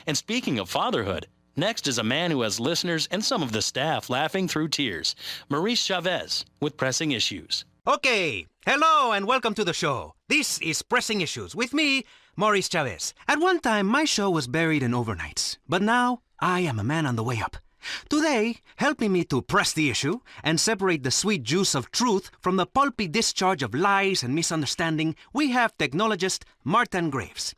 And speaking of fatherhood, next is a man who has listeners and some of the staff laughing through tears. Maurice Chavez with Pressing Issues. Okay, hello and welcome to the show. This is Pressing Issues with me, Maurice Chavez. At one time, my show was buried in overnights, but now I am a man on the way up. Today, helping me to press the issue and separate the sweet juice of truth from the pulpy discharge of lies and misunderstanding, we have technologist Martin Graves.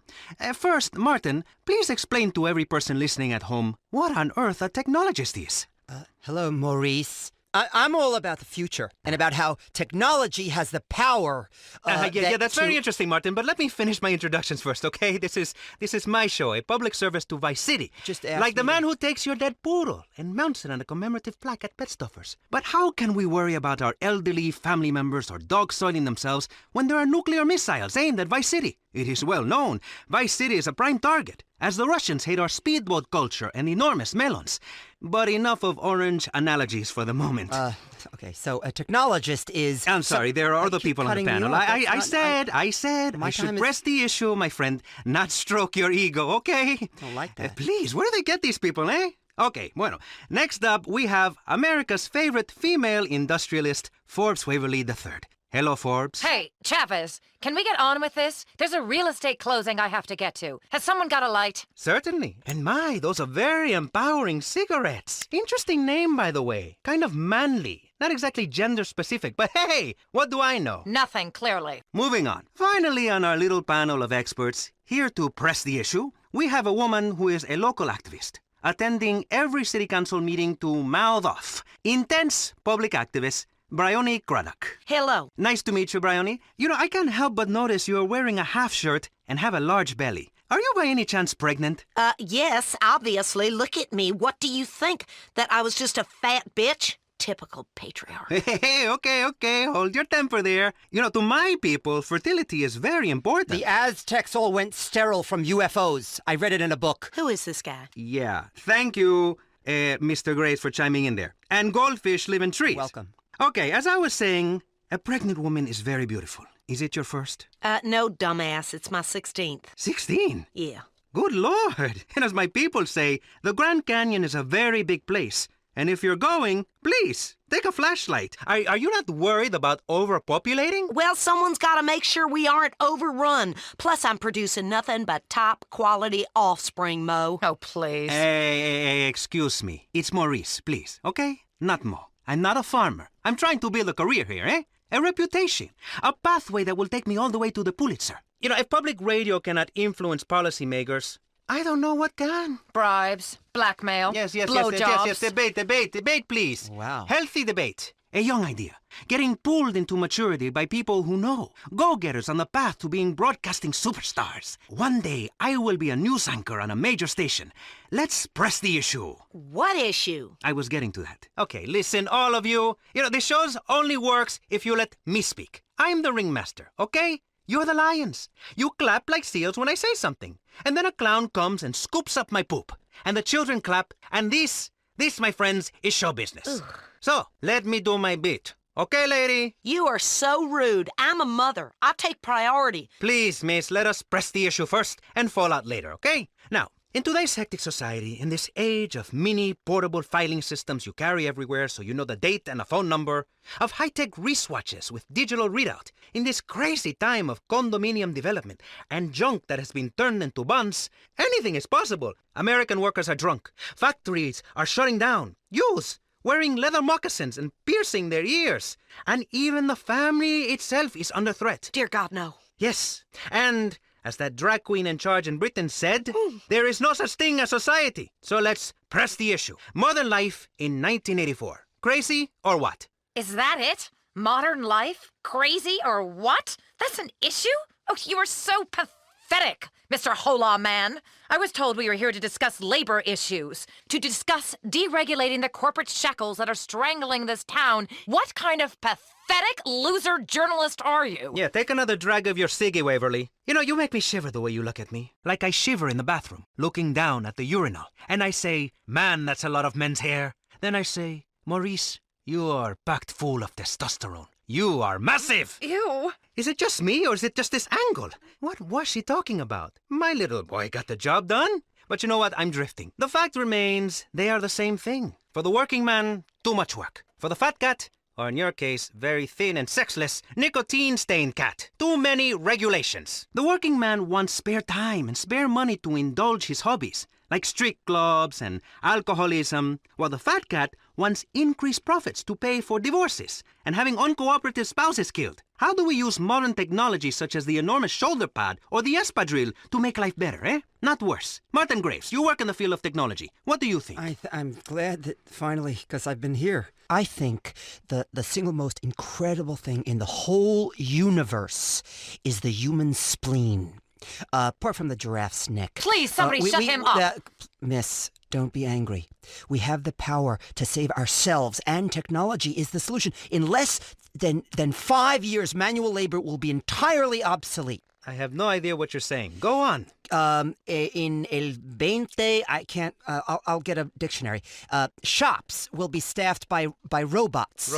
First, Martin, please explain to every person listening at home what on earth a technologist is. Hello, Maurice. I'm all about the future and about how technology has the power. That's very interesting, Martin. But let me finish my introductions first, okay? This is my show, a public service to Vice City. Like the man who takes your dead poodle and mounts it on a commemorative plaque at Pet Stuffers. But how can we worry about our elderly family members or dogs soiling themselves when there are nuclear missiles aimed at Vice City? It is well known. Vice City is a prime target, as the Russians hate our speedboat culture and enormous melons. But enough of orange analogies for the moment. Okay, so a technologist is... I'm sorry, there are other people on the panel. I said I should press the issue, my friend, not stroke your ego, okay? I don't like that. Please, where do they get these people, eh? Okay, bueno. Next up, we have America's favorite female industrialist, Forbes Waverly III. Hello, Forbes. Hey, Chavez, can we get on with this? There's a real estate closing I have to get to. Has someone got a light? Certainly. And my, those are very empowering cigarettes. Interesting name, by the way. Kind of manly. Not exactly gender-specific, but hey, what do I know? Nothing, clearly. Moving on. Finally, on our little panel of experts, here to press the issue, we have a woman who is a local activist, attending every city council meeting to mouth off. Intense public activist, Bryony Craddock. Hello. Nice to meet you, Bryony. You know, I can't help but notice you're wearing a half shirt and have a large belly. Are you by any chance pregnant? Yes, obviously. Look at me. What do you think? That I was just a fat bitch? Typical patriarch. Hey, okay. Hold your temper there. You know, to my people, fertility is very important. The Aztecs all went sterile from UFOs. I read it in a book. Who is this guy? Yeah. Thank you, Mr. Grace, for chiming in there. And goldfish live in trees. Welcome. Okay, as I was saying, a pregnant woman is very beautiful. Is it your first? No, dumbass. It's my 16th. 16? Yeah. Good Lord. And as my people say, the Grand Canyon is a very big place. And if you're going, please, take a flashlight. Are you not worried about overpopulating? Well, someone's got to make sure we aren't overrun. Plus, I'm producing nothing but top-quality offspring, Mo. Oh, please. Hey, excuse me. It's Maurice, please, okay? Not Mo. I'm not a farmer. I'm trying to build a career here, eh? A reputation. A pathway that will take me all the way to the Pulitzer. You know, if public radio cannot influence policymakers, I don't know what can. Bribes, blackmail, blowjobs. Debate, please. Wow. Healthy debate. A young idea. Getting pulled into maturity by people who know. Go-getters on the path to being broadcasting superstars. One day, I will be a news anchor on a major station. Let's press the issue. What issue? I was getting to that. Okay, listen, all of you. You know, the shows only works if you let me speak. I'm the ringmaster, okay? You're the lions. You clap like seals when I say something. And then a clown comes and scoops up my poop. And the children clap, and this, my friends, is show business. Ugh. So, let me do my bit. Okay, lady? You are so rude. I'm a mother. I take priority. Please, miss, let us press the issue first and fall out later, okay? Now, in today's hectic society, in this age of mini portable filing systems you carry everywhere so you know the date and a phone number, of high-tech wristwatches with digital readout, in this crazy time of condominium development and junk that has been turned into buns, anything is possible. American workers are drunk. Factories are shutting down. Youths wearing leather moccasins and piercing their ears. And even the family itself is under threat. Dear God, no. Yes, and as that drag queen in charge in Britain said, there is no such thing as society. So let's press the issue. Modern life in 1984. Crazy or what? Is that it? Modern life? Crazy or what? That's an issue? Oh, you are so pathetic, Mr. Hola Man. I was told we were here to discuss labor issues, to discuss deregulating the corporate shackles that are strangling this town. What kind of pathetic loser journalist are you? Yeah, take another drag of your ciggy, Waverly. You know, you make me shiver the way you look at me. Like I shiver in the bathroom, looking down at the urinal. And I say, man, that's a lot of men's hair. Then I say, Maurice, you are packed full of testosterone. You are massive! Ew. Is it just me, or is it just this angle? What was she talking about? My little boy got the job done. But you know what? I'm drifting. The fact remains, they are the same thing. For the working man, too much work. For the fat cat, or in your case, very thin and sexless, nicotine-stained cat, too many regulations. The working man wants spare time and spare money to indulge his hobbies, like street clubs and alcoholism, while the fat cat wants increased profits to pay for divorces and having uncooperative spouses killed. How do we use modern technology such as the enormous shoulder pad or the espadrille to make life better, eh? Not worse. Martin Graves, you work in the field of technology. What do you think? I'm glad that finally, because I've been here. I think the single most incredible thing in the whole universe is the human spleen. Apart from the giraffe's neck. Please, somebody shut him up. Miss, don't be angry. We have the power to save ourselves, and technology is the solution. In less than 5 years, manual labor will be entirely obsolete. I have no idea what you're saying. Go on. In el 20, I can't, I'll get a dictionary. Shops will be staffed by robots.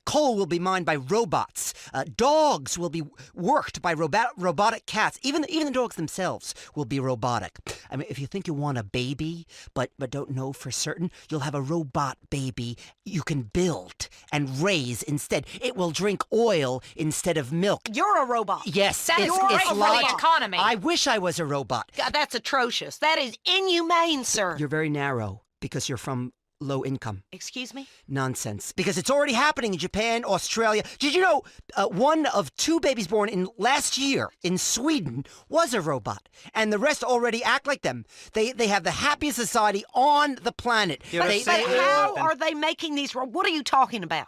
Coal will be mined by robots. Dogs will be worked by robotic cats. Even the dogs themselves will be robotic. I mean, if you think you want a baby, but don't know for certain, you'll have a robot baby you can build and raise instead. It will drink oil instead of milk. You're a robot. Yes, That is great for the economy. I wish I was a robot. God, that's atrocious. That is inhumane, sir. You're very narrow because you're from low income. Excuse me? Nonsense. Because it's already happening in Japan, Australia. Did you know 1 of 2 babies born in last year in Sweden was a robot? And the rest already act like them. They have the happiest society on the planet. But how are they making these what are you talking about?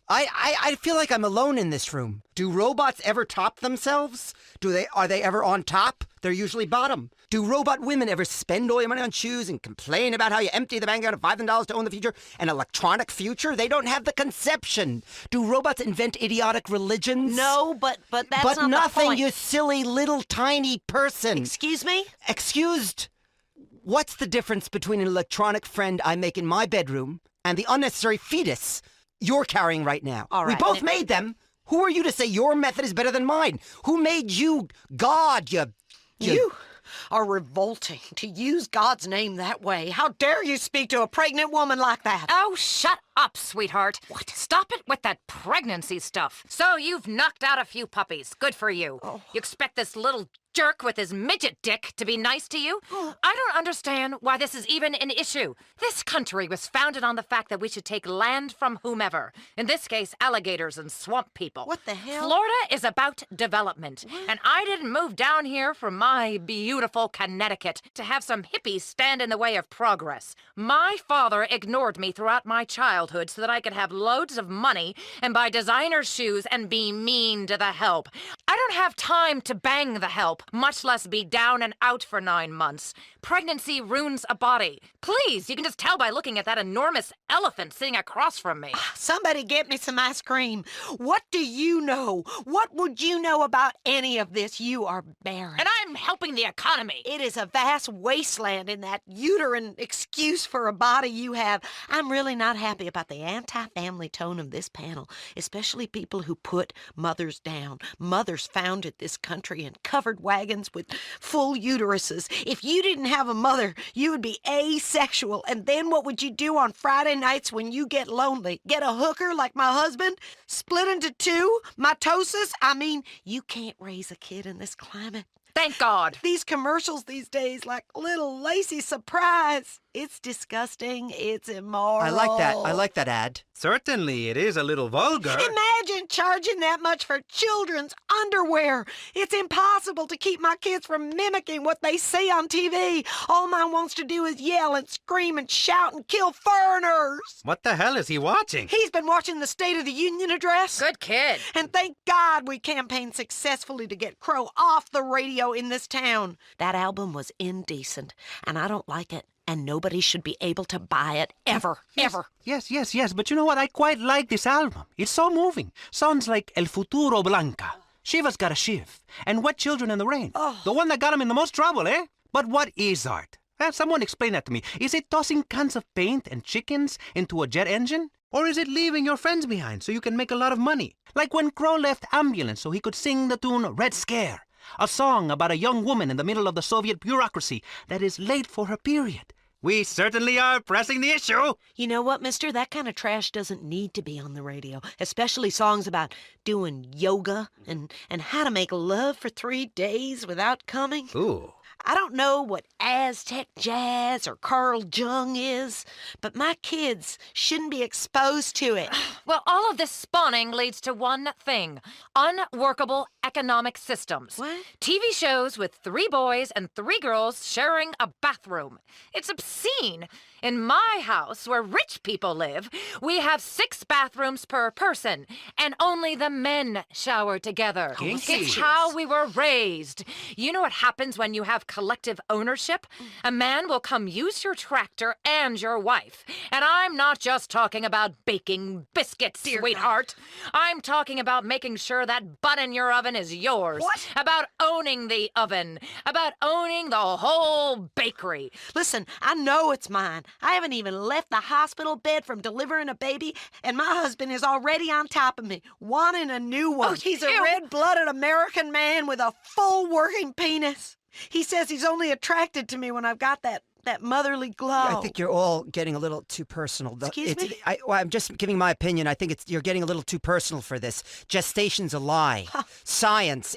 I feel like I'm alone in this room. Do robots ever top themselves? Are they ever on top? They're usually bottom. Do robot women ever spend all your money on shoes and complain about how you empty the bank account of $5,000 to own the future? An electronic future? They don't have the conception. Do robots invent idiotic religions? No, but that's not the point. But nothing, you silly little tiny person. Excuse me? Excused? What's the difference between an electronic friend I make in my bedroom and the unnecessary fetus you're carrying right now? All right. We both made them. Who are you to say your method is better than mine? Who made you God, You are revolting to use God's name that way. How dare you speak to a pregnant woman like that? Oh, shut up, sweetheart. What? Stop it with that pregnancy stuff. So you've knocked out a few puppies. Good for you. Oh. You expect this little jerk with his midget dick to be nice to you? I don't understand why this is even an issue. This country was founded on the fact that we should take land from whomever. In this case, alligators and swamp people. What the hell? Florida is about development. And I didn't move down here from my beautiful Connecticut to have some hippies stand in the way of progress. My father ignored me throughout my childhood so that I could have loads of money and buy designer shoes and be mean to the help. I don't have time to bang the help, much less be down and out for 9 months. Pregnancy ruins a body. Please, you can just tell by looking at that enormous elephant sitting across from me. Somebody get me some ice cream. What do you know? What would you know about any of this? You are barren. And I'm helping the economy. It is a vast wasteland in that uterine excuse for a body you have. I'm really not happy about the anti-family tone of this panel, especially people who put mothers down. Mothers founded this country in covered wagons with full uteruses. If you didn't have a mother, you would be asexual. And then what would you do on Friday nights when you get lonely? Get a hooker like my husband? Split into 2? Mitosis? I mean, you can't raise a kid in this climate. Thank God. These commercials these days, like little lacy surprise. It's disgusting. It's immoral. I like that ad. Certainly, it is a little vulgar. Imagine charging that much for children's underwear. It's impossible to keep my kids from mimicking what they see on TV. All mine wants to do is yell and scream and shout and kill foreigners. What the hell is he watching? He's been watching the State of the Union address. Good kid. And thank God we campaigned successfully to get Crow off the radio in this town. That album was indecent, and I don't like it. And nobody should be able to buy it ever. Yes. But you know what? I quite like this album. It's so moving. Sounds like El Futuro Blanca. Shiva's got a shiv. And Wet Children in the Rain. Oh. The one that got him in the most trouble, eh? But what is art? Someone explain that to me. Is it tossing cans of paint and chickens into a jet engine? Or is it leaving your friends behind so you can make a lot of money? Like when Crow left Ambulance so he could sing the tune Red Scare. A song about a young woman in the middle of the Soviet bureaucracy that is late for her period. We certainly are pressing the issue. You know what, mister? That kind of trash doesn't need to be on the radio, especially songs about doing yoga and how to make love for 3 days without coming. Ooh. I don't know what Aztec jazz or Carl Jung is, but my kids shouldn't be exposed to it. Well, all of this spawning leads to one thing: unworkable economic systems. What? TV shows with 3 boys and 3 girls sharing a bathroom. It's obscene. In my house, where rich people live, we have 6 bathrooms per person, and only the men shower together. Kinky. It's how we were raised. You know what happens when you have collective ownership? A man will come use your tractor and your wife. And I'm not just talking about baking biscuits, sweetheart. I'm talking about making sure that butt in your oven is yours. What? About owning the oven. About owning the whole bakery. Listen, I know it's mine. I haven't even left the hospital bed from delivering a baby, and my husband is already on top of me, wanting a new one. Oh, He's a ew. red-blooded American man with a full working penis. He says he's only attracted to me when I've got that motherly glow. I think you're all getting a little too personal. Excuse me? I'm just giving my opinion. I think you're getting a little too personal for this. Gestation's a lie. Science.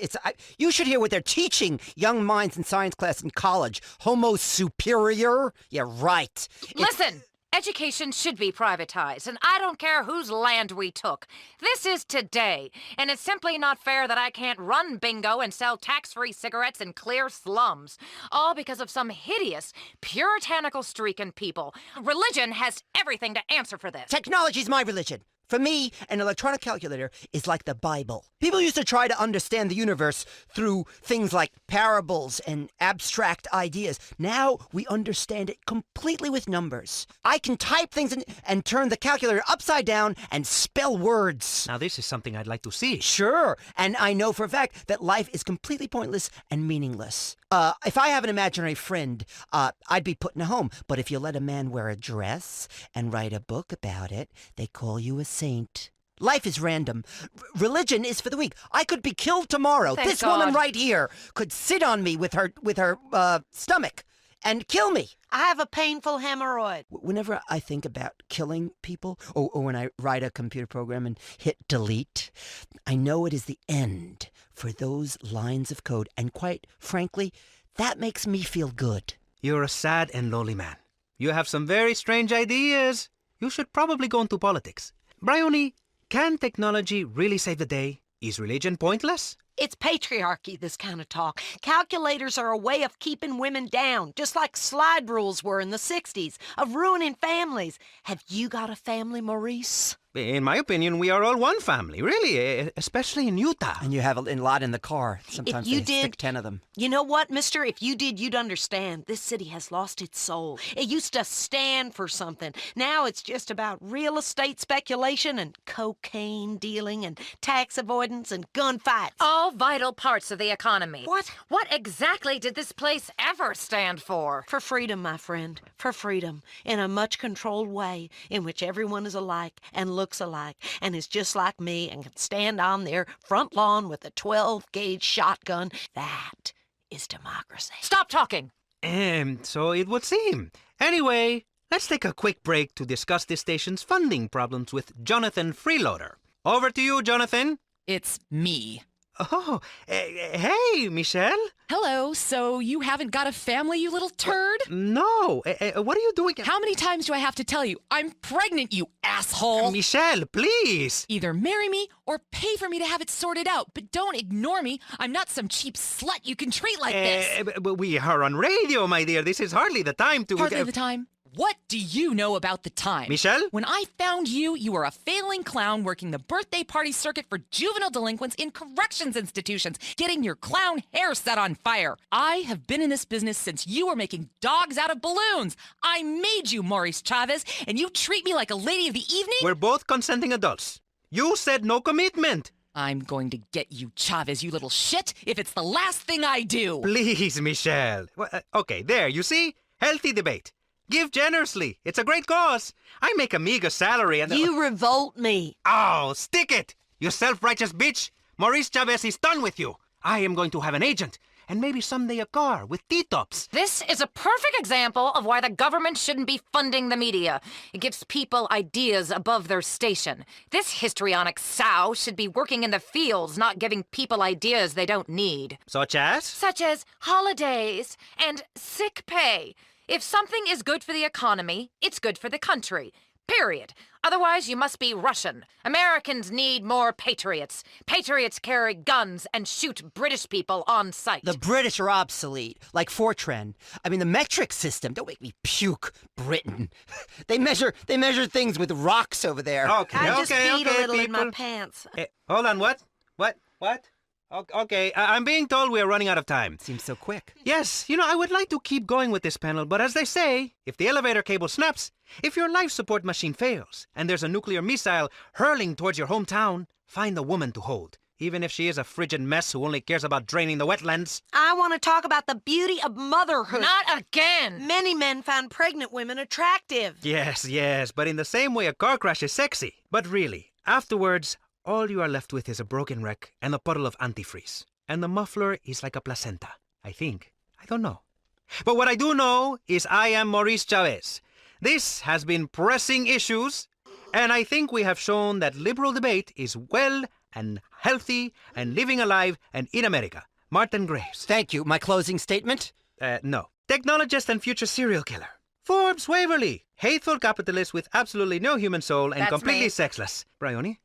You should hear what they're teaching young minds in science class in college. Homo superior? Yeah, right. Listen, education should be privatized, and I don't care whose land we took. This is today, and it's simply not fair that I can't run bingo and sell tax-free cigarettes in clear slums, all because of some hideous, puritanical streak in people. Religion has everything to answer for this. Technology's my religion. For me, an electronic calculator is like the Bible. People used to try to understand the universe through things like parables and abstract ideas. Now we understand it completely with numbers. I can type things and turn the calculator upside down and spell words. Now this is something I'd like to see. Sure, and I know for a fact that life is completely pointless and meaningless. If I have an imaginary friend, I'd be put in a home. But if you let a man wear a dress and write a book about it, they call you a saint. Life is random. Religion is for the weak. I could be killed tomorrow. Thank This God. woman right here could sit on me with her stomach and kill me. I have a painful hemorrhoid. Whenever I think about killing people, or when I write a computer program and hit delete, I know it is the end for those lines of code. And quite frankly, that makes me feel good. You're a sad and lonely man. You have some very strange ideas. You should probably go into politics. Bryony, can technology really save the day? Is religion pointless? It's patriarchy, this kind of talk. Calculators are a way of keeping women down, just like slide rules were in the 60s, of ruining families. Have you got a family, Maurice? In my opinion, we are all one family, really, especially in Utah. And you have a lot in the car. Sometimes you they stick did- 10 of them. You know what, mister? If you did, you'd understand. This city has lost its soul. It used to stand for something. Now it's just about real estate speculation and cocaine dealing and tax avoidance and gunfights. All vital parts of the economy. What? What exactly did this place ever stand for? For freedom, my friend. For freedom. In a much controlled way in which everyone is alike and looks alike and is just like me and can stand on their front lawn with a 12-gauge shotgun. That is democracy. Stop talking. So it would seem. Anyway, let's take a quick break to discuss this station's funding problems with Jonathan Freeloader. Over to you, Jonathan. It's me. Oh, hey, Michelle. Hello, so you haven't got a family, you little turd? No, what are you doing? How many times do I have to tell you? I'm pregnant, you asshole! Michelle, please. Either marry me or pay for me to have it sorted out, but don't ignore me. I'm not some cheap slut you can treat like this. But we are on radio, my dear. This is hardly the time to... Hardly the time. What do you know about the time? Michelle? When I found you, you were a failing clown working the birthday party circuit for juvenile delinquents in corrections institutions, getting your clown hair set on fire. I have been in this business since you were making dogs out of balloons. I made you, Maurice Chavez, and you treat me like a lady of the evening? We're both consenting adults. You said no commitment. I'm going to get you, Chavez, you little shit, if it's the last thing I do. Please, Michelle. Well, okay, there, you see? Healthy debate. Give generously. It's a great cause. I make a meager salary and... You revolt me. Oh, stick it! You self-righteous bitch! Maurice Chavez is done with you. I am going to have an agent, and maybe someday a car with T-tops. This is a perfect example of why the government shouldn't be funding the media. It gives people ideas above their station. This histrionic sow should be working in the fields, not giving people ideas they don't need. Such as? Such as holidays and sick pay. If something is good for the economy, it's good for the country. Period. Otherwise, you must be Russian. Americans need more patriots. Patriots carry guns and shoot British people on sight. The British are obsolete, like Fortran. I mean, the metric system. Don't make me puke, Britain. They measure things with rocks over there. Okay, I just peed a little people. in my pants. Hold on, what? Okay, I'm being told we are running out of time. Seems so quick. Yes, I would like to keep going with this panel, but as they say, if the elevator cable snaps, if your life support machine fails, and there's a nuclear missile hurling towards your hometown, find a woman to hold, even if she is a frigid mess who only cares about draining the wetlands. I want to talk about the beauty of motherhood. Not again! Many men find pregnant women attractive. Yes, but in the same way a car crash is sexy. But really, afterwards, all you are left with is a broken wreck and a puddle of antifreeze. And the muffler is like a placenta, I think. I don't know. But what I do know is I am Maurice Chavez. This has been Pressing Issues, and I think we have shown that liberal debate is well and healthy and living alive and in America. Martin Graves. Thank you. My closing statement? No. Technologist and future serial killer. Forbes Waverly. Hateful capitalist with absolutely no human soul and That's completely me. Sexless. Bryony?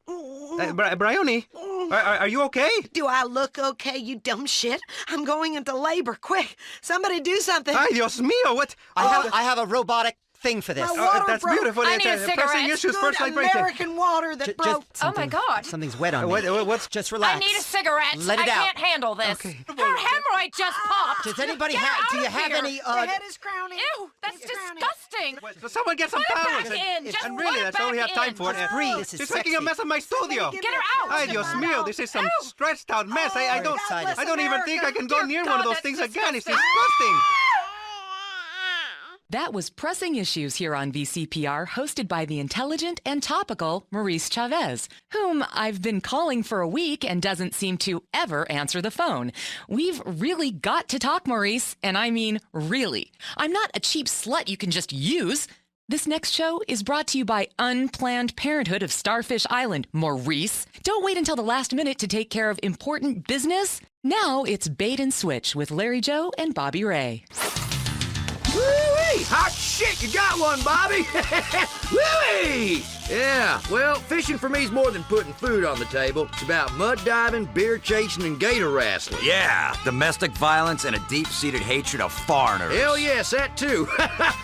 Bryony? Are you okay? Do I look okay, you dumb shit? I'm going into labor. Quick, somebody do something. Ay, Dios mío, what? I have a robotic thing for this. My water That's broke. beautiful. I need a Pressing cigarette. Issues, Good first light break. American water that broke. Oh my God. Something's wet on me. What's... Just relax. I need a cigarette. Let it I out. can't handle this. Okay. Her hemorrhoid just popped. Does anybody Get have? out Do you of have here. any? The head is crowning. Ew, that's It's crowning. disgusting. So someone get some Put it towels. back in. Just And put really, it that's all we back have time in. for. Just breathe. This is She's making a sexy. mess of my studio. Give Get her me- out. Ay, Dios mío, this is some Ow. stretched out mess. I don't... excited. I don't even think I can go near one of God, those that's things again. It's disgusting. disgusting. That was Pressing Issues here on VCPR, hosted by the intelligent and topical Maurice Chavez, whom I've been calling for a week and doesn't seem to ever answer the phone. We've really got to talk, Maurice, and I mean really. I'm not a cheap slut you can just use. This next show is brought to you by Unplanned Parenthood of Starfish Island, Maurice. Don't wait until the last minute to take care of important business. Now it's Bait and Switch with Larry Joe and Bobbie Ray. Woo-wee! Hot shit, you got one, Bobbie! Woo-wee! Yeah, well, fishing for me is more than putting food on the table. It's about mud diving, beer chasing, and gator wrestling. Yeah, domestic violence and a deep-seated hatred of foreigners. Hell yes, that too.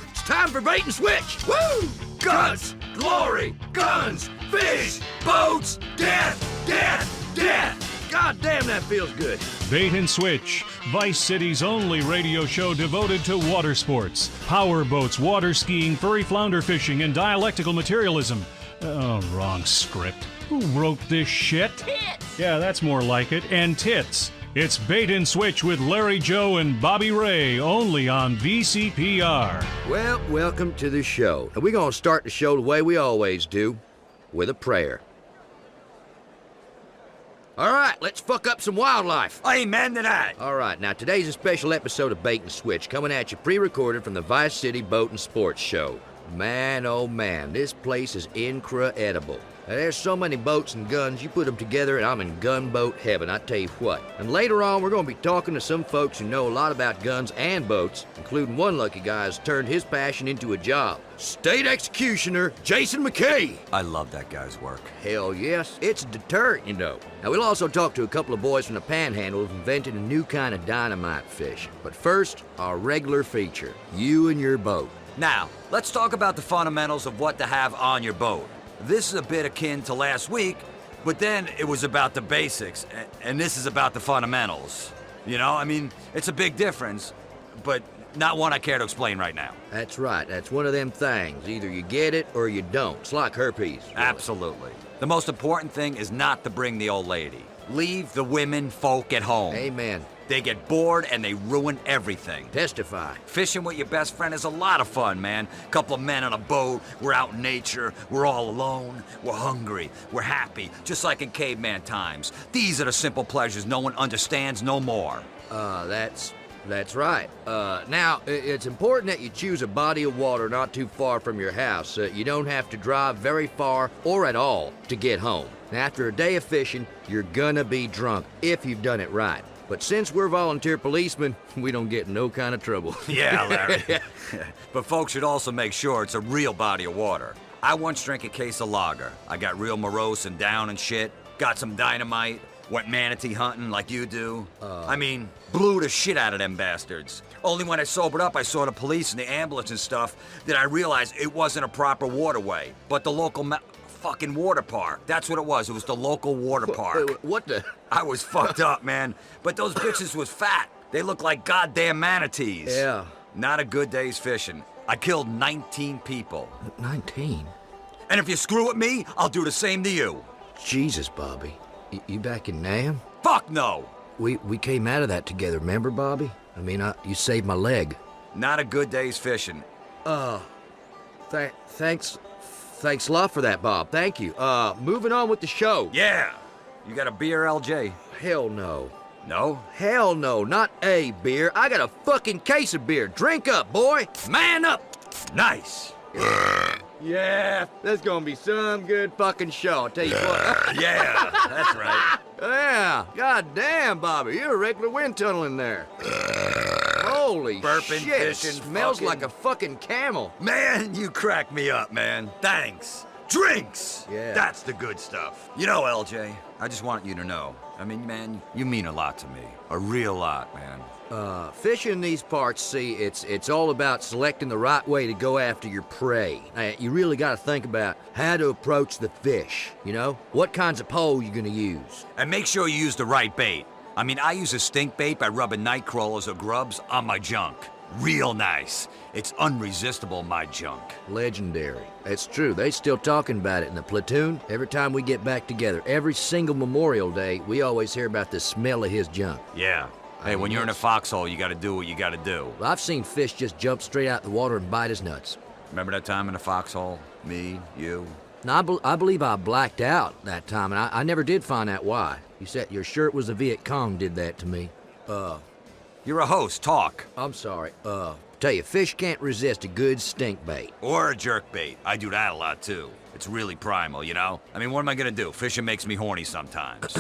It's time for bait and switch. Woo! Guns, glory, guns, fish, boats, death, death, death. God damn, that feels good. Bait and Switch, Vice City's only radio show devoted to water sports, power boats, water skiing, furry flounder fishing, and dialectical materialism. Oh, wrong script. Who wrote this shit? Tits! Yeah, that's more like it. And tits. It's Bait and Switch with Larry Joe and Bobbie Ray, only on VCPR. Well, welcome to the show. And we're gonna start the show the way we always do, with a prayer. All right, let's fuck up some wildlife. Amen to that. All right, now today's a special episode of Bait and Switch, coming at you pre-recorded from the Vice City Boat and Sports Show. Man, oh man, this place is incredible. Now, there's so many boats and guns, you put them together and I'm in gunboat heaven, I tell you what. And later on, we're going to be talking to some folks who know a lot about guns and boats, including one lucky guy who's turned his passion into a job. State Executioner Jason McKay. I love that guy's work. Hell yes, it's a deterrent, you know. Now, we'll also talk to a couple of boys from the Panhandle who've invented a new kind of dynamite fish. But first, our regular feature, you and your boat. Now, let's talk about the fundamentals of what to have on your boat. This is a bit akin to last week, but then it was about the basics, and this is about the fundamentals. You know, I mean, it's a big difference, but not one I care to explain right now. That's right, that's one of them things. Either you get it or you don't. It's like herpes. Really. Absolutely. The most important thing is not to bring the old lady. Leave the women folk at home. Amen. They get bored and they ruin everything. Testify. Fishing with your best friend is a lot of fun, man. Couple of men on a boat, we're out in nature, we're all alone, we're hungry, we're happy, just like in caveman times. These are the simple pleasures no one understands no more. That's right. Now, it's important that you choose a body of water not too far from your house. You don't have to drive very far or at all to get home. Now, after a day of fishing, you're gonna be drunk if you've done it right. But since we're volunteer policemen, we don't get in no kind of trouble. Yeah, Larry. But folks should also make sure it's a real body of water. I once drank a case of lager. I got real morose and down and shit. Got some dynamite. Went manatee hunting like you do. Blew the shit out of them bastards. Only when I sobered up, I saw the police and the ambulance and stuff, that I realized it wasn't a proper waterway, but the local fucking water park. That's what it was. It was the local water park. What the? I was fucked up, man. But those bitches was fat. They looked like goddamn manatees. Yeah. Not a good day's fishing. I killed 19 people. 19? And if you screw with me, I'll do the same to you. Jesus, Bobbie. You back in Nam? Fuck no! We came out of that together, remember, Bobbie? You saved my leg. Not a good day's fishing. Thanks a lot for that, Bob. Thank you. Moving on with the show. Yeah! You got a beer, LJ? Hell no. No? Hell no, not a beer. I got a fucking case of beer. Drink up, boy. Man up. Nice. Yeah, that's gonna be some good fucking show, I'll tell you what. Yeah, that's right. Yeah, goddamn, Bobbie, you're a regular wind tunnel in there. Holy Burping, shit, fishing, smells fucking. like a fucking camel. Man, you crack me up, man. Thanks. Drinks! Yeah. That's the good stuff. You know, LJ, I just want you to know. Man, you mean a lot to me. A real lot, man. Fishing in these parts, see, it's all about selecting the right way to go after your prey. You really gotta think about how to approach the fish, you know? What kinds of pole you gonna use. And make sure you use the right bait. I use a stink bait by rubbing night crawlers or grubs on my junk. Real nice. It's unresistible, my junk. Legendary. It's true, they still talking about it in the platoon. Every time we get back together, every single Memorial Day, we always hear about the smell of his junk. Yeah. Hey, when you're in a foxhole, you gotta do what you gotta do. Well, I've seen fish just jump straight out the water and bite his nuts. Remember that time in the foxhole? Me, you? Now, I believe I blacked out that time, and I never did find out why. You said you're sure it was the Viet Cong did that to me. You're a host, talk. I'm sorry. Tell you, fish can't resist a good stink bait. Or a jerk bait. I do that a lot, too. It's really primal, you know? What am I gonna do? Fishing makes me horny sometimes.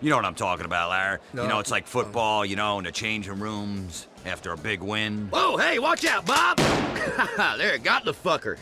You know what I'm talking about, Larry. No. You know, it's like football, you know, in the changing rooms after a big win. Whoa, hey, watch out, Bob! There, got the fucker.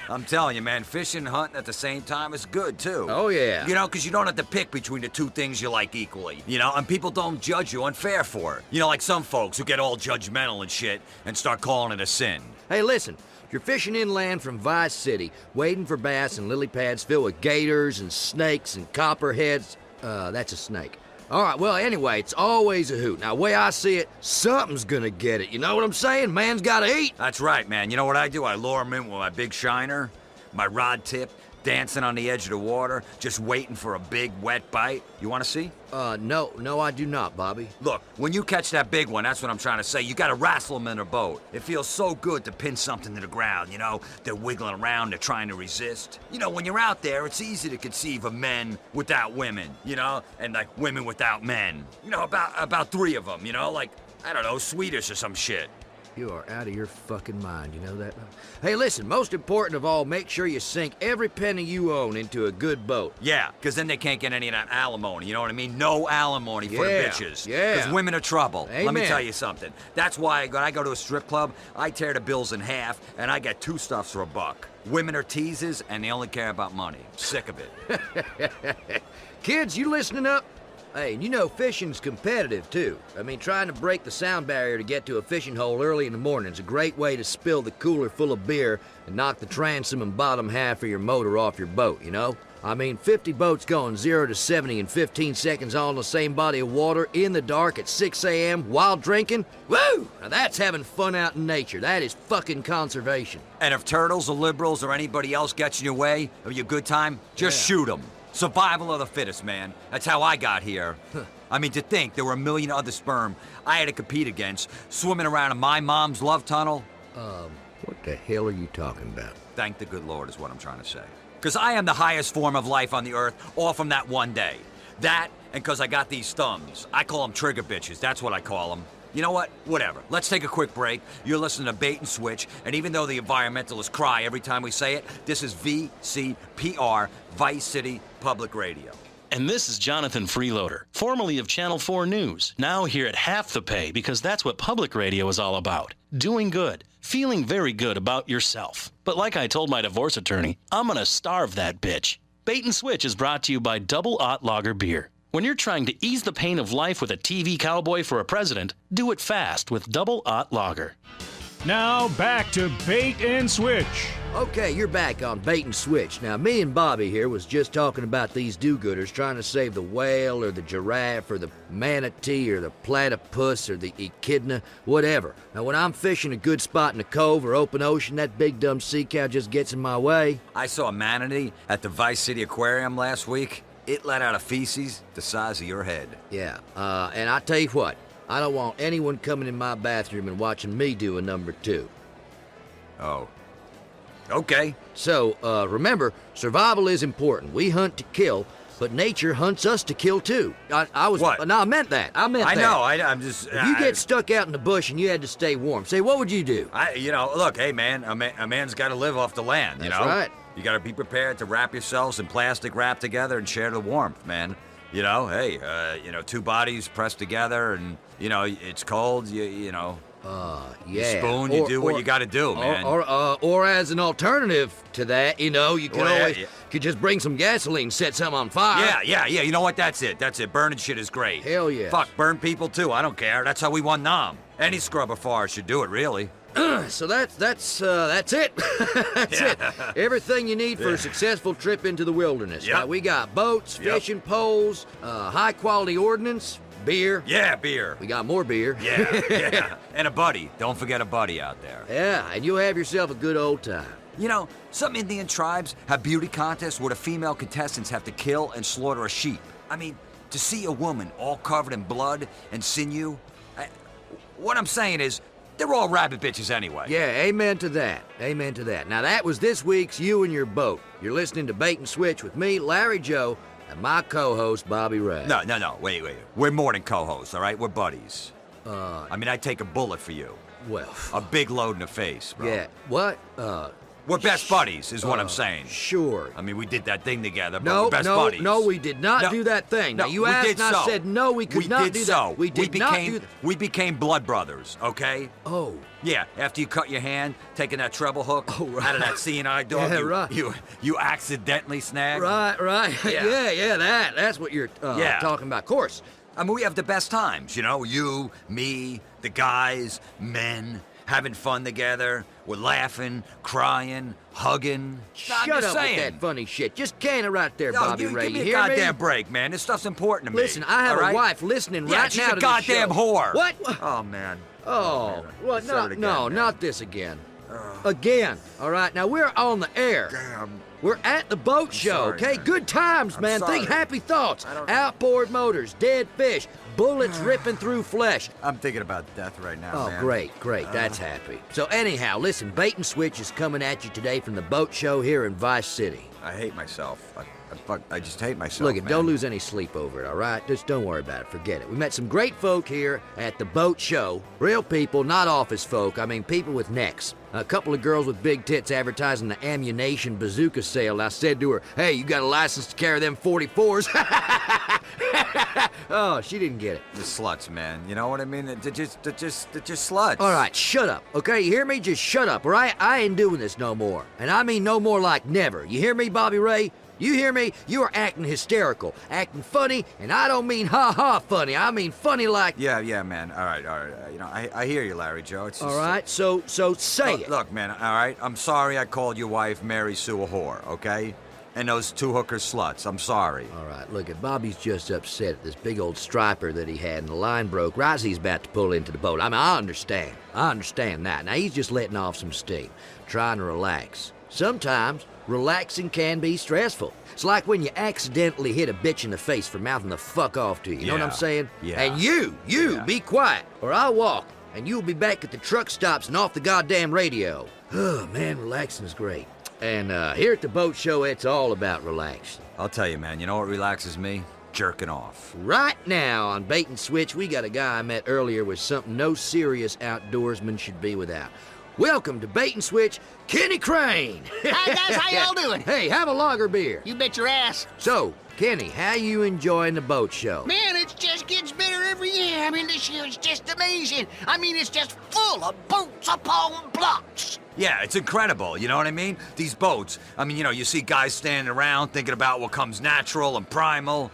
I'm telling you, man, fishing and hunting at the same time is good, too. Oh, yeah. You know, because you don't have to pick between the two things you like equally. You know, and people don't judge you unfair for it. You know, like some folks who get all judgmental and shit and start calling it a sin. Hey, listen. If you're fishing inland from Vice City, wading for bass in lily pads filled with gators and snakes and copperheads, that's a snake. All right, well, anyway, it's always a hoot. Now, way I see it, something's gonna get it. You know what I'm saying? Man's gotta eat. That's right, man. You know what I do? I lure them in with my big shiner, my rod tip, dancing on the edge of the water, just waiting for a big, wet bite. You want to see? No, I do not, Bobbie. Look, when you catch that big one, that's what I'm trying to say. You gotta wrestle them in a boat. It feels so good to pin something to the ground, you know? They're wiggling around, they're trying to resist. You know, when you're out there, it's easy to conceive of men without women, you know? And like women without men. You know, about 3 of them, you know? Like, I don't know, Swedish or some shit. You are out of your fucking mind, you know that? Hey, listen, most important of all, make sure you sink every penny you own into a good boat. Yeah, because then they can't get any of that alimony, you know what I mean? No alimony for the bitches. Yeah. Because women are trouble. Amen. Let me tell you something. That's why when I go to a strip club, I tear the bills in half, and I get 2 stuffs for $1. Women are teasers, and they only care about money. Sick of it. Kids, you listening up? Hey, you know fishing's competitive, too. Trying to break the sound barrier to get to a fishing hole early in the morning is a great way to spill the cooler full of beer and knock the transom and bottom half of your motor off your boat, you know? 50 boats going 0 to 70 in 15 seconds all in the same body of water in the dark at 6 a.m. while drinking? Woo! Now that's having fun out in nature. That is fucking conservation. And if turtles or liberals or anybody else gets in your way of your good time, just shoot them. Survival of the fittest, man. That's how I got here. I mean, to think there were a million other sperm I had to compete against swimming around in my mom's love tunnel. What the hell are you talking about? Thank the good Lord is what I'm trying to say. Because I am the highest form of life on the earth, all from that one day. That, and because I got these thumbs. I call them trigger bitches, that's what I call them. You know what? Whatever. Let's take a quick break. You're listening to Bait and Switch, and even though the environmentalists cry every time we say it, this is VCPR, Vice City Public Radio. And this is Jonathan Freeloader, formerly of Channel 4 News, now here at half the pay because that's what public radio is all about. Doing good, feeling very good about yourself. But like I told my divorce attorney, I'm gonna starve that bitch. Bait and Switch is brought to you by Double Aught Lager Beer. When you're trying to ease the pain of life with a TV cowboy for a president, do it fast with Double Aught Lager. Now back to Bait and Switch. Okay, you're back on Bait and Switch. Now, me and Bobbie here was just talking about these do-gooders trying to save the whale or the giraffe or the manatee or the platypus or the echidna, whatever. Now, when I'm fishing a good spot in the cove or open ocean, that big dumb sea cow just gets in my way. I saw a manatee at the Vice City Aquarium last week. It let out a feces the size of your head. Yeah, and I tell you what, I don't want anyone coming in my bathroom and watching me do a number 2. Oh. Okay. So, remember, survival is important. We hunt to kill, but nature hunts us to kill too. I was... What? No, I meant that. I know, I'm just... If you get stuck out in the bush and you had to stay warm, say, what would you do? Look, hey, man, a man's got to live off the land, you know? That's right. You got to be prepared to wrap yourselves in plastic wrap together and share the warmth, man. You know, hey, two bodies pressed together and, it's cold, Yeah. You spoon, you do what you got to do, man. Or as an alternative to that, you could just bring some gasoline, set something on fire. Yeah, you know what? That's it. Burning shit is great. Hell yeah. Fuck, burn people too. I don't care. That's how we won Nam. Any scrubber forest should do it, really. So that's it. That's it. Everything you need for a successful trip into the wilderness. Yep. Now, we got boats, fishing poles, high quality ordnance, beer. Yeah, beer. We got more beer. Yeah. And a buddy. Don't forget a buddy out there. Yeah, and you'll have yourself a good old time. You know, some Indian tribes have beauty contests where the female contestants have to kill and slaughter a sheep. I mean, to see a woman all covered in blood and sinew, what I'm saying is, they're all rabbit bitches anyway. Yeah, amen to that. Amen to that. Now, that was this week's You and Your Boat. You're listening to Bait and Switch with me, Larry Joe, and my co-host, Bobbie Ray. No, wait. We're more than co-hosts, all right? We're buddies. I'd take a bullet for you. Well... A big load in the face, bro. Yeah, what? We're best buddies, is what I'm saying. Sure. I mean, we did that thing together, but we're best buddies. No, we did not do that thing. Now, you asked and I said no, we could not do that. We did not do that. We became blood brothers, okay? Oh. Yeah, after you cut your hand, taking that treble hook out of that CNI dog, Yeah, right. you accidentally snagged. Right. Yeah. That's what you're talking about. Of course. I mean, we have the best times, you, me, the guys, men, having fun together. We're laughing, crying, hugging. Shut up with that funny shit. Just can it right there, Yo, Bobbie Ray. Give me You a hear goddamn me? break, man. This stuff's important to me. Listen, I have all right? a wife listening Yeah, right she's now a to goddamn this show. whore. What? Oh, man. Oh, what? Said it No, again, not this again. Again. All right, now we're on the air. Damn. We're at the boat show, sorry, okay? man. Good times, I'm man. sorry. Think happy thoughts. I don't- Outboard motors, dead fish, bullets ripping through flesh. I'm thinking about death right now, Oh, man. great. That's happy. So anyhow, listen, Bait and Switch is coming at you today from the boat show here in Vice City. I hate myself. I just hate myself, Look, man. don't lose any sleep over it, all right? Just don't worry about it. Forget it. We met some great folk here at the boat show. Real people, not office folk. I mean, people with necks. A couple of girls with big tits advertising the ammunition bazooka sale. I said to her, hey, you got a license to carry them 44s? Oh, she didn't get it. The sluts, man. You know what I mean? They're just sluts. All right, shut up, okay? You hear me? Just shut up, all right? I ain't doing this no more. And I mean no more like never. You hear me, Bobbie Ray? You hear me? You are acting hysterical, acting funny, and I don't mean ha-ha funny. I mean funny like... Yeah, man. All right. I hear you, Larry Joe. It's just, All right, so say it. Look, man, all right? I'm sorry I called your wife Mary Sue a whore, okay? And those two hookers sluts. I'm sorry. All right, look, if Bobbie's just upset at this big old striper that he had and the line broke right as he's about to pull into the boat. I mean, I understand that. Now, he's just letting off some steam, trying to relax. Sometimes, relaxing can be stressful. It's like when you accidentally hit a bitch in the face for mouthing the fuck off to you. You know what I'm saying? Yeah. And you, be quiet, or I'll walk, and you'll be back at the truck stops and off the goddamn radio. Oh, man, relaxing is great. And here at the boat show, it's all about relaxing. I'll tell you, man, you know what relaxes me? Jerking off. Right now on Bait and Switch, we got a guy I met earlier with something no serious outdoorsman should be without. Welcome to Bait and Switch, Kenny Crane. Hi, guys. How y'all doing? Hey, have a lager beer. You bet your ass. So, Kenny, how you enjoying the boat show? Man, it just gets better every year. I mean, this year is just amazing. I mean, it's just full of boats upon blocks. Yeah, it's incredible, you know what I mean? These boats, I mean, you see guys standing around thinking about what comes natural and primal,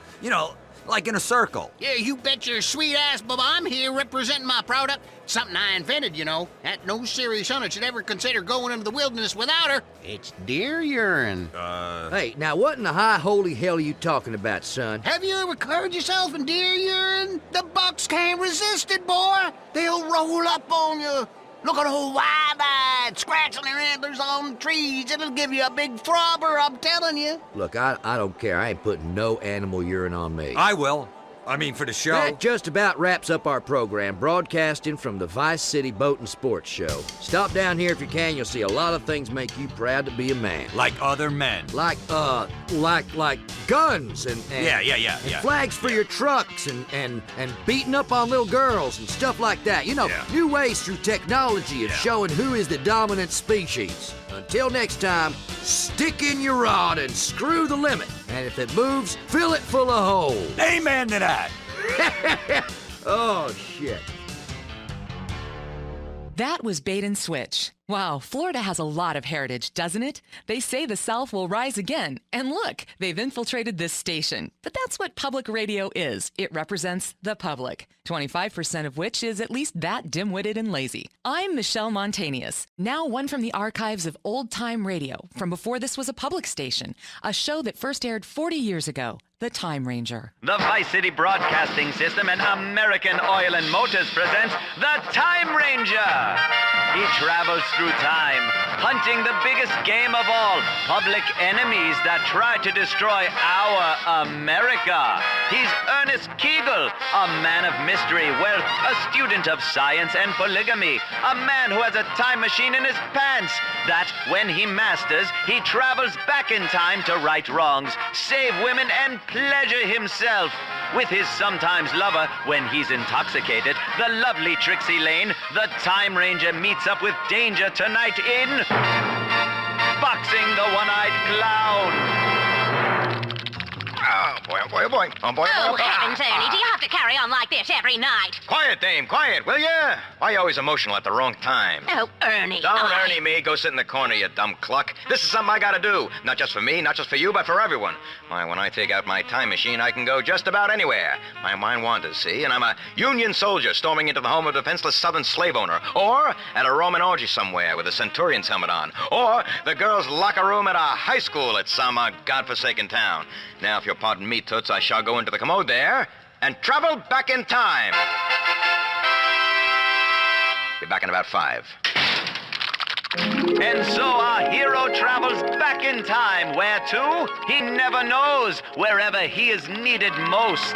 like in a circle. Yeah, you bet your sweet ass, Bubba. I'm here representing my product. Something I invented, that no serious hunter should ever consider going into the wilderness without her. It's deer urine. Hey, now what in the high holy hell are you talking about, son? Have you ever covered yourself in deer urine? The bucks can't resist it, boy. They'll roll up on you. Look at old wide-eyed, scratching their antlers on trees. It'll give you a big throbber, I'm telling you. Look, I don't care. I ain't putting no animal urine on me. I will. I mean, for the show. That just about wraps up our program, broadcasting from the Vice City Boat and Sports Show. Stop down here if you can. You'll see a lot of things make you proud to be a man. Like other men. Like guns and Yeah. flags for your trucks and beating up on little girls and stuff like that. New ways through technology of showing who is the dominant species. Until next time, stick in your rod and screw the limit. And if it moves, fill it full of holes. Amen to that. Oh, shit. That was Bait and Switch. Wow, Florida has a lot of heritage, doesn't it? They say the South will rise again. And look, they've infiltrated this station. But that's what public radio is. It represents the public, 25% of which is at least that dim-witted and lazy. I'm Michelle Montanius, now one from the archives of old-time radio, from before this was a public station, a show that first aired 40 years ago, The Time Ranger. The Vice City Broadcasting System and American Oil and Motors presents The Time Ranger. He travels through time, hunting the biggest game of all, public enemies that try to destroy our America. He's Ernest Keigel, a man of mystery, well, a student of science and polygamy, a man who has a time machine in his pants that, when he masters, he travels back in time to right wrongs, save women, and pleasure himself. With his sometimes lover, when he's intoxicated, the lovely Trixie Lane, the Time Ranger meets up with danger tonight in Boxing the One-Eyed Clown. Oh, boy, oh, boy, oh, boy. Oh, boy, Oh, heavens, Ernie, do you have to carry on like this every night? Quiet, dame, quiet, will ya? Why are you always emotional at the wrong time? Oh, Ernie. Don't Ernie me. Go sit in the corner, you dumb cluck. This is something I gotta do. Not just for me, not just for you, but for everyone. Why, when I take out my time machine, I can go just about anywhere. My mind wanders, see? And I'm a Union soldier storming into the home of a defenseless Southern slave owner. Or at a Roman orgy somewhere with a centurion's helmet on. Or the girls' locker room at a high school at some godforsaken town. Now, if you'll pardon me, Toots, I shall go into the commode there and travel back in time. Be back in about 5. And so our hero travels back in time. Where to? He never knows. Wherever he is needed most.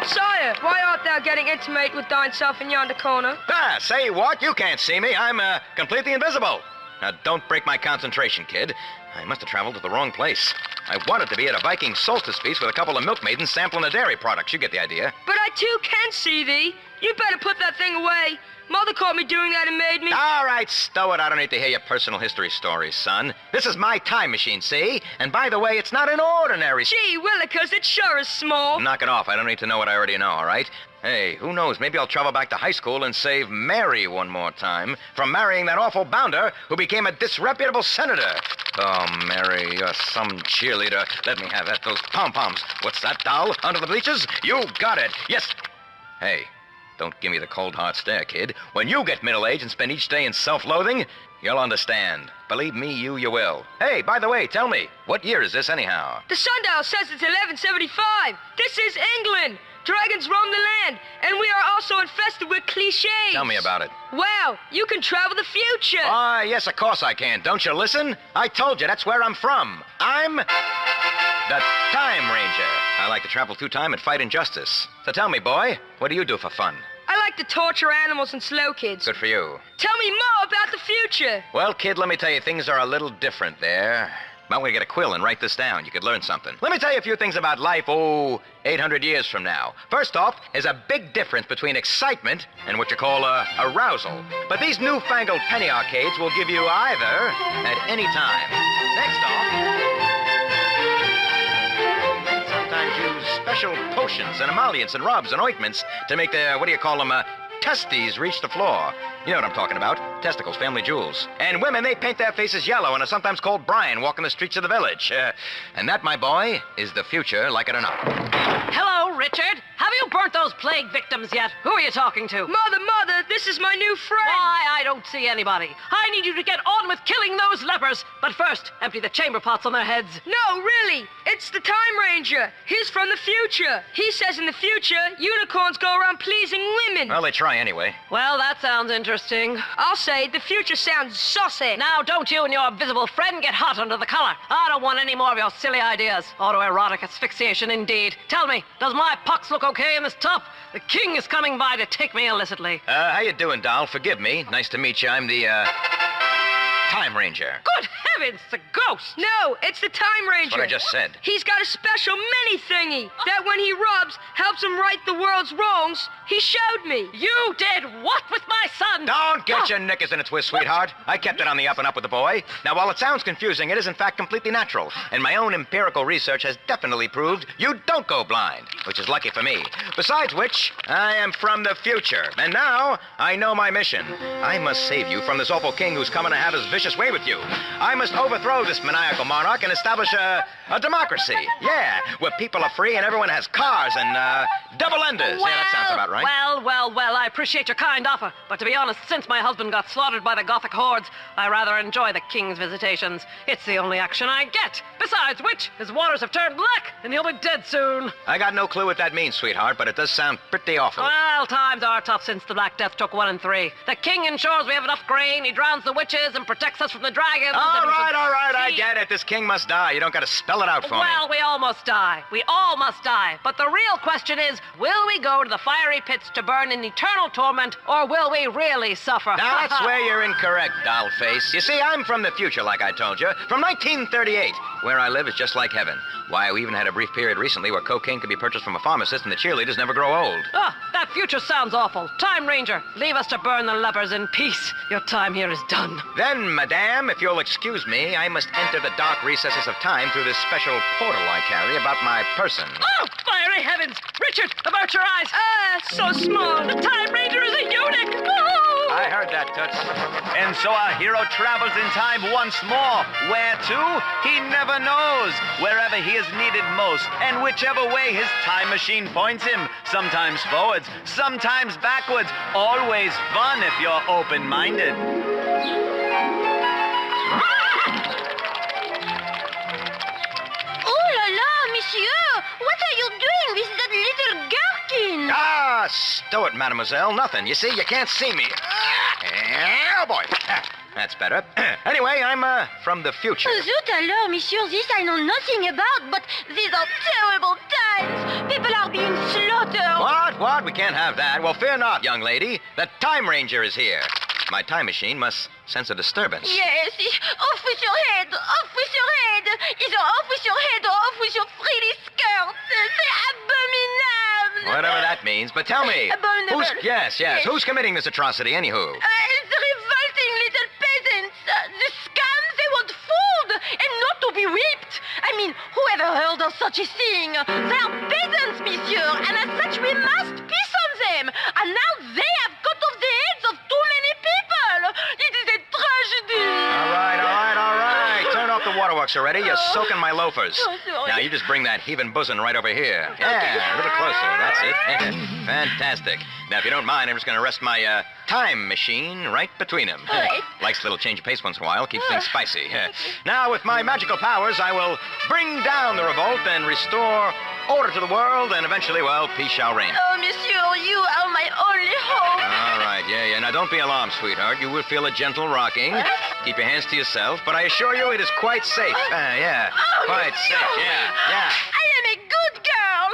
Sire, why art thou getting intimate with thine self in yonder corner? Ah, say what? You can't see me. I'm completely invisible. Now, don't break my concentration, kid. I must have traveled to the wrong place. I wanted to be at a Viking solstice feast with a couple of milkmaidens sampling the dairy products. You get the idea. But I too can see thee. You better put that thing away. Mother caught me doing that and made me... All right, stow it. I don't need to hear your personal history stories, son. This is my time machine, see? And by the way, it's not an ordinary... Gee willikers, it sure is small. Knock it off. I don't need to know what I already know, all right? Hey, who knows? Maybe I'll travel back to high school and save Mary one more time from marrying that awful bounder who became a disreputable senator. Oh, Mary, you're some cheerleader. Let me have that. Those pom-poms. What's that, doll? Under the bleachers? You got it. Yes. Hey, don't give me the cold hard stare, kid. When you get middle-aged and spend each day in self-loathing, you'll understand. Believe me, you will. Hey, by the way, tell me, what year is this anyhow? The sundial says it's 1175. This is England. dragons roam the land, and we are also infested with cliches. Tell me about it. Wow, you can travel the future. Yes, of course I can. Don't you listen? I told you, that's where I'm from. I'm the Time Ranger. I like to travel through time and fight injustice. So tell me, boy, what do you do for fun? I like to torture animals and slow kids. Good for you. Tell me more about the future. Well, kid, let me tell you, things are a little different there. Might want to get a quill and write this down. You could learn something. Let me tell you a few things about life, 800 years from now. First off, there's a big difference between excitement and what you call arousal. But these newfangled penny arcades will give you either at any time. Next off, sometimes use special potions and emollients and rubs and ointments to make their, testes reach the floor. You know what I'm talking about. Testicles, family jewels. And women, they paint their faces yellow and are sometimes called Brian walking the streets of the village. And that, my boy, is the future, like it or not. Hello, Richard. Have you burnt those plague victims yet? Who are you talking to? Mother, this is my new friend. Why, I don't see anybody. I need you to get on with killing those lepers. But first, empty the chamber pots on their heads. No, really. It's the Time Ranger. He's from the future. He says in the future, unicorns go around pleasing women. Well, they try anyway. Well, that sounds interesting. I'll say the future sounds saucy. Now, don't you and your visible friend get hot under the collar. I don't want any more of your silly ideas. Autoerotic asphyxiation, indeed. Tell me, does my pox look okay in this top? The king is coming by to take me illicitly. How you doing, doll? Forgive me. Nice to meet you. I'm the, Time Ranger. Good heavens, the ghost! No, it's the Time Ranger. That's what I just said. He's got a special mini thingy that when he rubs, helps him right the world's wrongs. He showed me. You did what with my son? Don't get your knickers in a twist, sweetheart. I kept it on the up and up with the boy. Now, while it sounds confusing, it is in fact completely natural. And my own empirical research has definitely proved you don't go blind, which is lucky for me. Besides which, I am from the future. And now, I know my mission. I must save you from this awful king who's coming to have his vicious way with you. I must overthrow this maniacal monarch and establish a democracy. Yeah, where people are free and everyone has cars and, double-enders. Yeah, that sounds about right. Well, I appreciate your kind offer. But to be honest, since my husband got slaughtered by the Gothic hordes, I rather enjoy the king's visitations. It's the only action I get. Besides which, his waters have turned black, and he'll be dead soon. I got no clue what that means, sweetheart, but it does sound pretty awful. Well, times are tough since the Black Death took 1 and 3. The king ensures we have enough grain, he drowns the witches, and protects us from the dragons. All right, I get it. This king must die. You don't got to spell it out for me. Well, we all must die. We all must die. But the real question is, will we go to the fiery pits to burn in eternal torment, or will we really suffer? Now, that's where you're incorrect, dollface. You see, I'm from the future, like I told you, from 1938. Where I live is just like heaven. Why, we even had a brief period recently where cocaine could be purchased from a pharmacist and the cheerleaders never grow old. That future sounds awful. Time Ranger, leave us to burn the lepers in peace. Your time here is done. Then, madame, if you'll excuse me, I must enter the dark recesses of time through this special portal I carry about my person. Oh, fiery heavens! Richard, avert your eyes! So small. The Time Ranger is a eunuch! Oh! I heard that, Toots. And so our hero travels in time once more. Where to? He never knows. Wherever he is needed most, and whichever way his time machine points him. Sometimes forwards, sometimes backwards. Always fun if you're open-minded. Oh la la, monsieur! What are you doing with that little gherkin? Stow it, mademoiselle. Nothing. You see, you can't see me. Oh, boy. That's better. Anyway, I'm, from the future. Zut alors, monsieur, this I know nothing about, but these are terrible times. People are being slaughtered. What? We can't have that. Well, fear not, young lady. The Time Ranger is here. My time machine must sense a disturbance. Yes, off with your head, off with your head. Either off with your head or off with your frilly skirts. C'est abominable. Whatever that means. But tell me, Abominable. Yes. Who's committing this atrocity, anywho? The revolting little peasants. The scum, they want food and not to be whipped. I mean, whoever heard of such a thing? They are peasants, monsieur, and as such we must piss on them. And now they have cut off the heads of too many people. It is a tragedy. All right. Turn off the waterworks already. You're soaking my loafers. Now, you just bring that heaving bosom right over here. Yeah, a little closer. That's it. Fantastic. Now, if you don't mind, I'm just going to rest my, time machine right between them. Likes a little change of pace once in a while. Keeps things spicy. Now, with my magical powers, I will bring down the revolt and restore order to the world, and eventually, well, peace shall reign. Oh, monsieur, you are my only hope. All right, yeah. Now, don't be alarmed, sweetheart. You will feel a gentle rocking. Keep your hands to yourself, but I assure you it is quite safe. Yeah, quite safe, yeah. I am a good girl.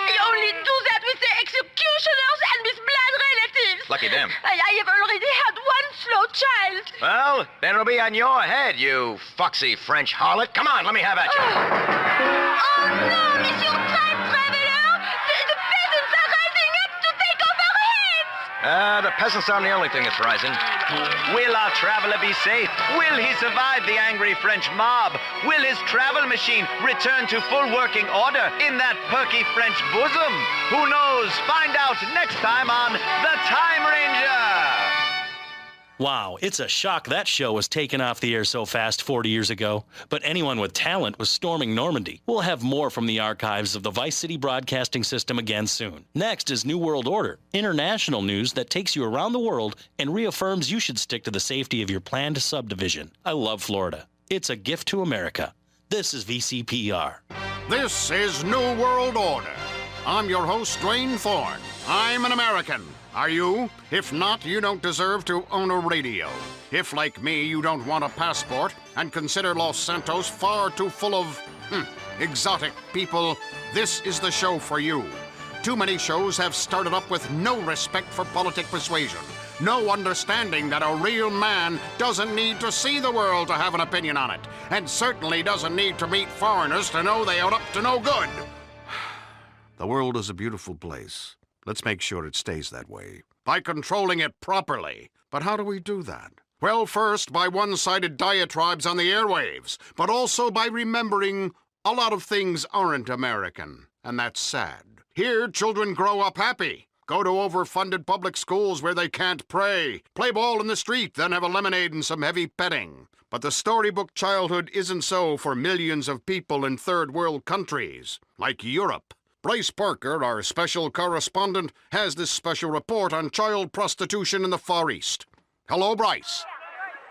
I only do that with the executioners and with blood relatives. Lucky them. I have already had one slow child. Well, then it'll be on your head, you foxy French harlot. Come on, let me have at you. Oh, no, monsieur time traveler. The peasants are rising up to take off our heads. The peasants aren't the only thing that's rising. Will our traveler be safe? Will he survive the angry French mob? Will his travel machine return to full working order in that perky French bosom? Who knows? Find out next time on The Time Ranger. Wow, it's a shock that show was taken off the air so fast 40 years ago. But anyone with talent was storming Normandy. We'll have more from the archives of the Vice City Broadcasting System again soon. Next is New World Order, international news that takes you around the world and reaffirms you should stick to the safety of your planned subdivision. I love Florida. It's a gift to America. This is VCPR. This is New World Order. I'm your host, Dwayne Thorne. I'm an American. Are you? If not, you don't deserve to own a radio. If, like me, you don't want a passport and consider Los Santos far too full of, exotic people, this is the show for you. Too many shows have started up with no respect for politic persuasion, no understanding that a real man doesn't need to see the world to have an opinion on it, and certainly doesn't need to meet foreigners to know they are up to no good. The world is a beautiful place. Let's make sure it stays that way by controlling it properly. But how do we do that? Well, first, by one-sided diatribes on the airwaves, but also by remembering a lot of things aren't American, and that's sad. Here, children grow up happy, go to overfunded public schools where they can't pray, play ball in the street, then have a lemonade and some heavy petting. But the storybook childhood isn't so for millions of people in third world countries, like Europe. Bryce Parker, our special correspondent, has this special report on child prostitution in the Far East. Hello, Bryce.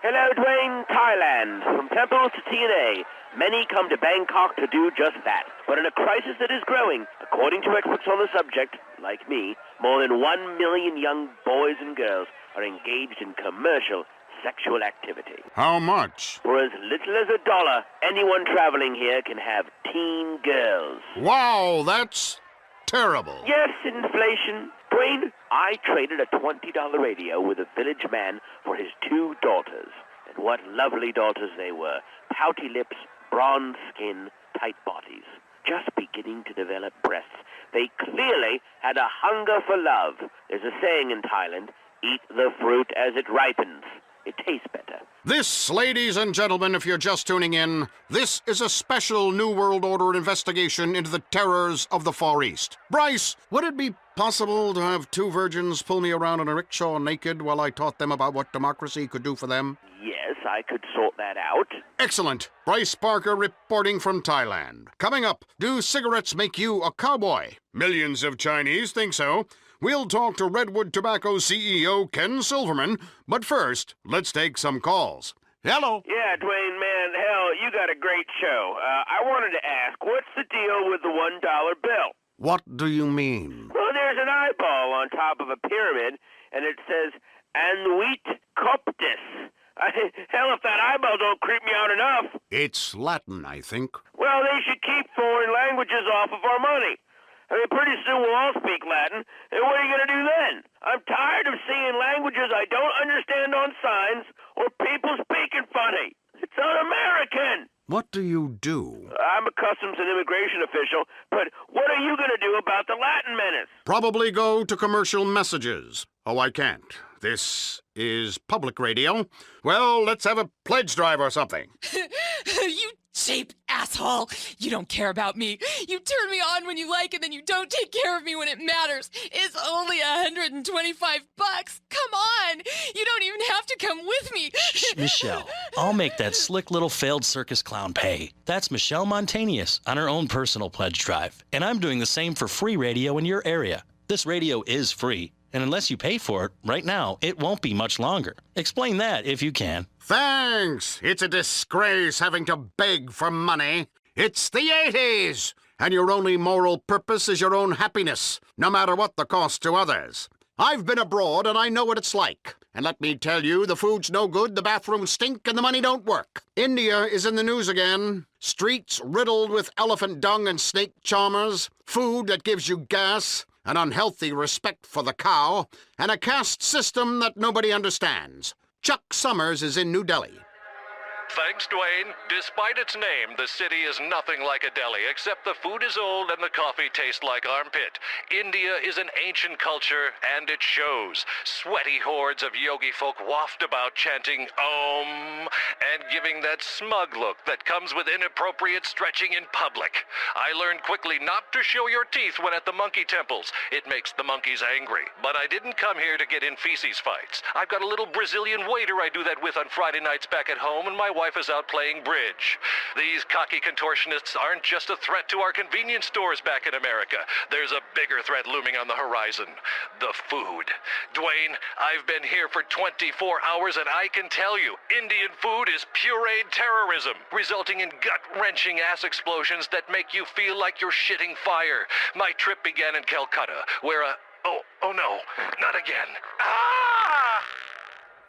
Hello, Dwayne. Thailand. From temples to TNA, many come to Bangkok to do just that. But in a crisis that is growing, according to experts on the subject, like me, more than 1 million young boys and girls are engaged in commercial sexual activity. How much? For as little as $1, anyone traveling here can have teen girls. Wow, that's terrible. Yes, inflation. Dwayne, I traded a $20 radio with a village man for his 2 daughters. And what lovely daughters they were. Pouty lips, bronze skin, tight bodies. Just beginning to develop breasts. They clearly had a hunger for love. There's a saying in Thailand, eat the fruit as it ripens. It tastes better. This, ladies and gentlemen, if you're just tuning in, this is a special New World Order investigation into the terrors of the Far East. Bryce, would it be possible to have 2 virgins pull me around in a rickshaw naked while I taught them about what democracy could do for them? Yes, I could sort that out. Excellent. Bryce Parker reporting from Thailand. Coming up, do cigarettes make you a cowboy? Millions of Chinese think so. We'll talk to Redwood Tobacco CEO Ken Silverman, but first, let's take some calls. Hello. Yeah, Dwayne, man, hell, you got a great show. I wanted to ask, what's the deal with the $1 bill? What do you mean? Well, there's an eyeball on top of a pyramid, and it says, Anuit Coptis. Hell, if that eyeball don't creep me out enough. It's Latin, I think. Well, they should keep foreign languages off of our money. I mean, pretty soon we'll all speak Latin, and what are you going to do then? I'm tired of seeing languages I don't understand on signs or people speaking funny. It's un-American. What do you do? I'm a customs and immigration official, but what are you going to do about the Latin menace? Probably go to commercial messages. Oh, I can't. This is public radio. Well, let's have a pledge drive or something. You cheap asshole! You don't care about me. You turn me on when you like, and then you don't take care of me when it matters. It's only $125. Come on! You don't even have to come with me. Shh, Michelle. I'll make that slick little failed circus clown pay. That's Michelle Montanius on her own personal pledge drive. And I'm doing the same for free radio in your area. This radio is free. And unless you pay for it, right now, it won't be much longer. Explain that if you can. Thanks. It's a disgrace having to beg for money. It's the 80s. and your only moral purpose is your own happiness, no matter what the cost to others. I've been abroad and I know what it's like. And let me tell you, the food's no good, the bathrooms stink, and the money don't work. India is in the news again. Streets riddled with elephant dung and snake charmers, food that gives you gas, an unhealthy respect for the cow, and a caste system that nobody understands. Chuck Summers is in New Delhi. Thanks, Dwayne. Despite its name, the city is nothing like a Delhi, except the food is old and the coffee tastes like armpit. India is an ancient culture, and it shows. Sweaty hordes of yogi folk waft about chanting Om, and giving that smug look that comes with inappropriate stretching in public. I learned quickly not to show your teeth when at the monkey temples. It makes the monkeys angry. But I didn't come here to get in feces fights. I've got a little Brazilian waiter I do that with on Friday nights back at home, and my wife is out playing bridge. These cocky contortionists aren't just a threat to our convenience stores back in America. There's a bigger threat looming on the horizon. The food. Dwayne, I've been here for 24 hours and I can tell you, Indian food is pureed terrorism, resulting in gut-wrenching ass explosions that make you feel like you're shitting fire. My trip began in Calcutta, where oh no, not again. Ah!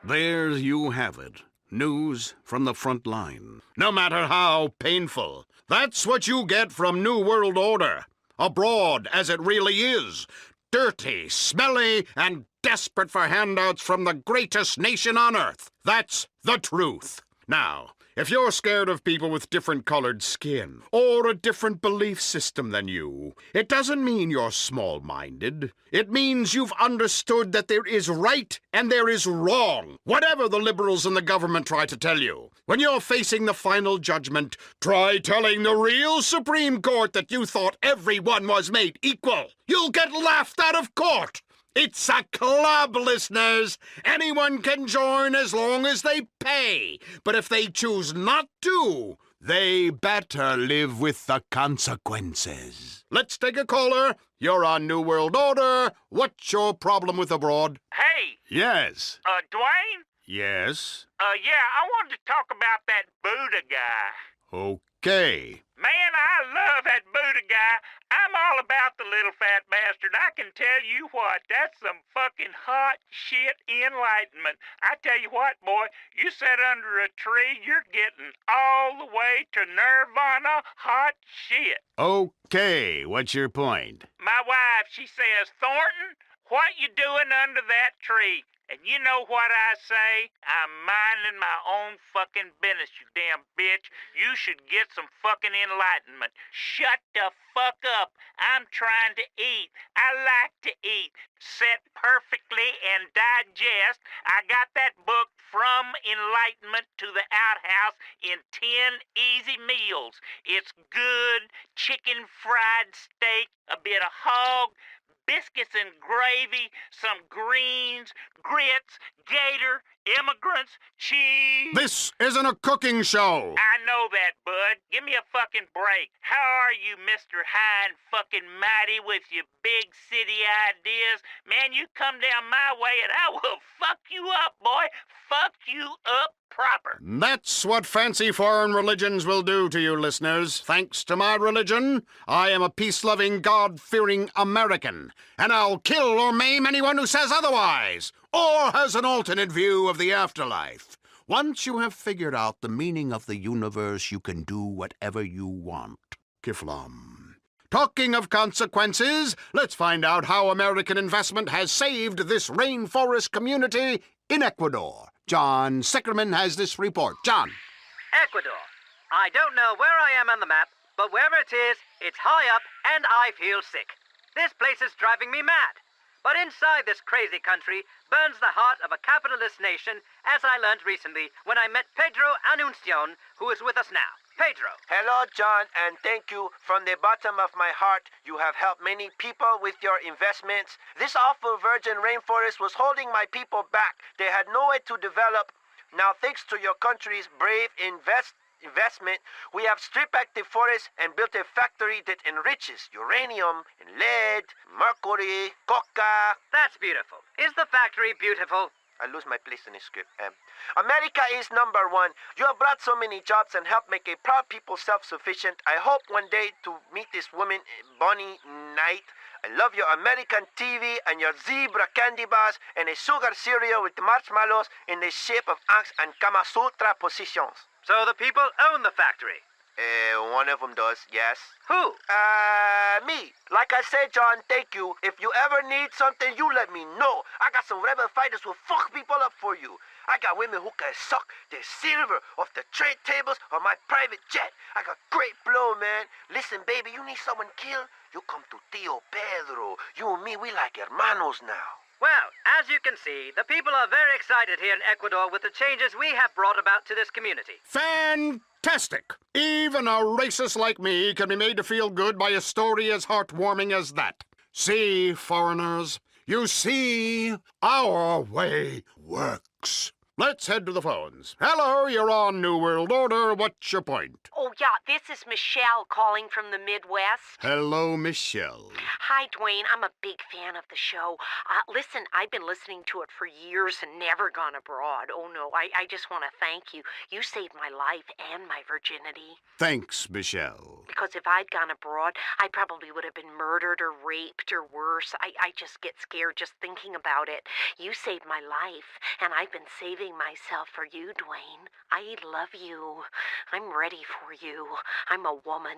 There you have it. News from the front line. No matter how painful. That's what you get from New World Order. Abroad, as it really is. Dirty, smelly, and desperate for handouts from the greatest nation on earth. That's the truth. Now, if you're scared of people with different colored skin or a different belief system than you, it doesn't mean you're small-minded. It means you've understood that there is right and there is wrong, whatever the liberals in the government try to tell you. When you're facing the final judgment, try telling the real Supreme Court that you thought everyone was made equal. You'll get laughed out of court. It's a club, listeners. Anyone can join as long as they pay. But if they choose not to, they better live with the consequences. Let's take a caller. You're on New World Order. What's your problem with abroad? Hey. Yes. Dwayne? Yes? Yeah, I wanted to talk about that Buddha guy. Okay. Man, I love that Buddha guy. I'm all about the little fat bastard. I can tell you what, that's some fucking hot shit enlightenment. I tell you what, boy, you sit under a tree, you're getting all the way to nirvana hot shit. Okay, what's your point? My wife, she says, Thornton, what you doing under that tree? And you know what I say? I'm minding my own fucking business, you damn bitch. You should get some fucking enlightenment. Shut the fuck up. I'm trying to eat. I like to eat. Set perfectly and digest. I got that book, From Enlightenment to the Outhouse, in 10 easy meals. It's good chicken fried steak, a bit of hog, biscuits and gravy, some greens, grits, gator, immigrants, cheese. This isn't a cooking show. I know that, bud. Give me a fucking break. How are you, Mr. High and fucking Mighty, with your big city ideas? Man, you come down my way and I will fuck you up, boy. Fuck you up proper. That's what fancy foreign religions will do to you, listeners. Thanks to my religion, I am a peace-loving, God-fearing American, and I'll kill or maim anyone who says otherwise, or has an alternate view of the afterlife. Once you have figured out the meaning of the universe, you can do whatever you want. Kiflam. Talking of consequences, let's find out how American investment has saved this rainforest community in Ecuador. John Sickerman has this report. John. Ecuador. I don't know where I am on the map, but wherever it is, it's high up and I feel sick. This place is driving me mad. But inside this crazy country burns the heart of a capitalist nation, as I learned recently when I met Pedro Anuncion, who is with us now. Pedro. Hello, John, and thank you from the bottom of my heart. You have helped many people with your investments. This awful virgin rainforest was holding my people back. They had no way to develop. Now, thanks to your country's brave investment, we have stripped back the forest and built a factory that enriches uranium and lead, mercury, coca. That's beautiful. Is the factory beautiful? I lose my place in the script. America is number one. You have brought so many jobs and helped make a proud people self-sufficient. I hope one day to meet this woman, Bonnie Knight. I love your American TV and your zebra candy bars and a sugar cereal with marshmallows in the shape of ants and Kama Sutra positions. So the people own the factory? One of them does, yes. Who? Me. Like I said, John, thank you. If you ever need something, you let me know. I got some rebel fighters who fuck people up for you. I got women who can suck the silver off the trade tables on my private jet. I got great blow, man. Listen, baby, you need someone killed? You come to Tio Pedro. You and me, we like hermanos now. Well, as you can see, the people are very excited here in Ecuador with the changes we have brought about to this community. Fantastic! Even a racist like me can be made to feel good by a story as heartwarming as that. See, foreigners, you see, our way works. Let's head to the phones. Hello, you're on New World Order. What's your point? Oh, yeah, this is Michelle calling from the Midwest. Hello, Michelle. Hi, Dwayne. I'm a big fan of the show. Listen, I've been listening to it for years and never gone abroad. Oh, no, I just want to thank you. You saved my life and my virginity. Thanks, Michelle. Because if I'd gone abroad, I probably would have been murdered or raped or worse. I just get scared just thinking about it. You saved my life, and I've been saving myself for you, Dwayne. I love you. I'm ready for you. I'm a woman.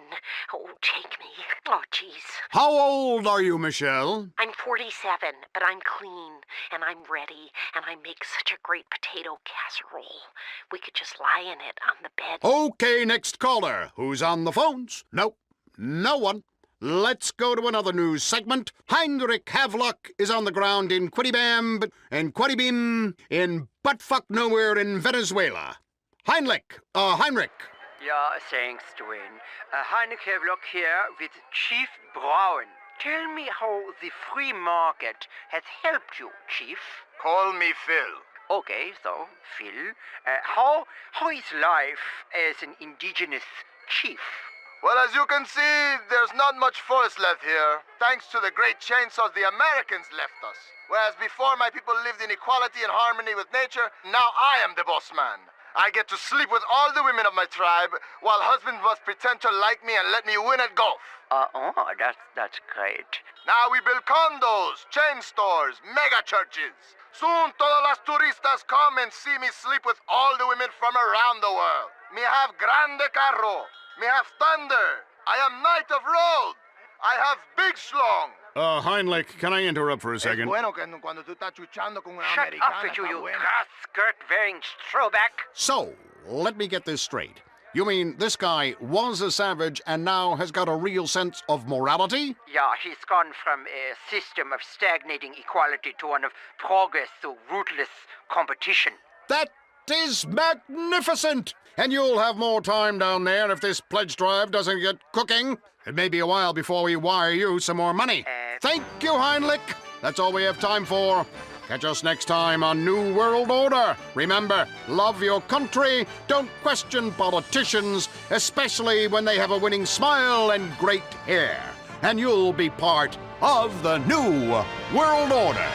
Oh, take me. Oh, jeez. How old are you, Michelle? I'm 47, but I'm clean, and I'm ready, and I make such a great potato casserole. We could just lie in it on the bed. Okay, next caller. Who's on the phones? Nope, no one. Let's go to another news segment. Heinrich Havelock is on the ground in Quidibam and Quadibim in buttfuck nowhere in Venezuela. Heinrich. Yeah, thanks, Dwayne. Heinrich Havelock here with Chief Brown. Tell me how the free market has helped you, Chief. Call me Phil. Okay, so, Phil, how is life as an indigenous chief? Well, as you can see, there's not much forest left here, thanks to the great chainsaws the Americans left us. Whereas before my people lived in equality and harmony with nature, now I am the boss man. I get to sleep with all the women of my tribe, while husbands must pretend to like me and let me win at golf. That's great. Now we build condos, chain stores, mega churches. Soon todas las turistas come and see me sleep with all the women from around the world. Me have grande carro. Me have thunder. I am knight of road. I have big schlong. Heinrich, can I interrupt for a second? Shut up with you grass-skirt-wearing throwback. So, let me get this straight. You mean this guy was a savage and now has got a real sense of morality? Yeah, he's gone from a system of stagnating equality to one of progress through ruthless competition. That is magnificent! And you'll have more time down there if this pledge drive doesn't get cooking. It may be a while before we wire you some more money. Thank you, Heinrich. That's all we have time for. Catch us next time on New World Order. Remember, love your country. Don't question politicians, especially when they have a winning smile and great hair. And you'll be part of the New World Order.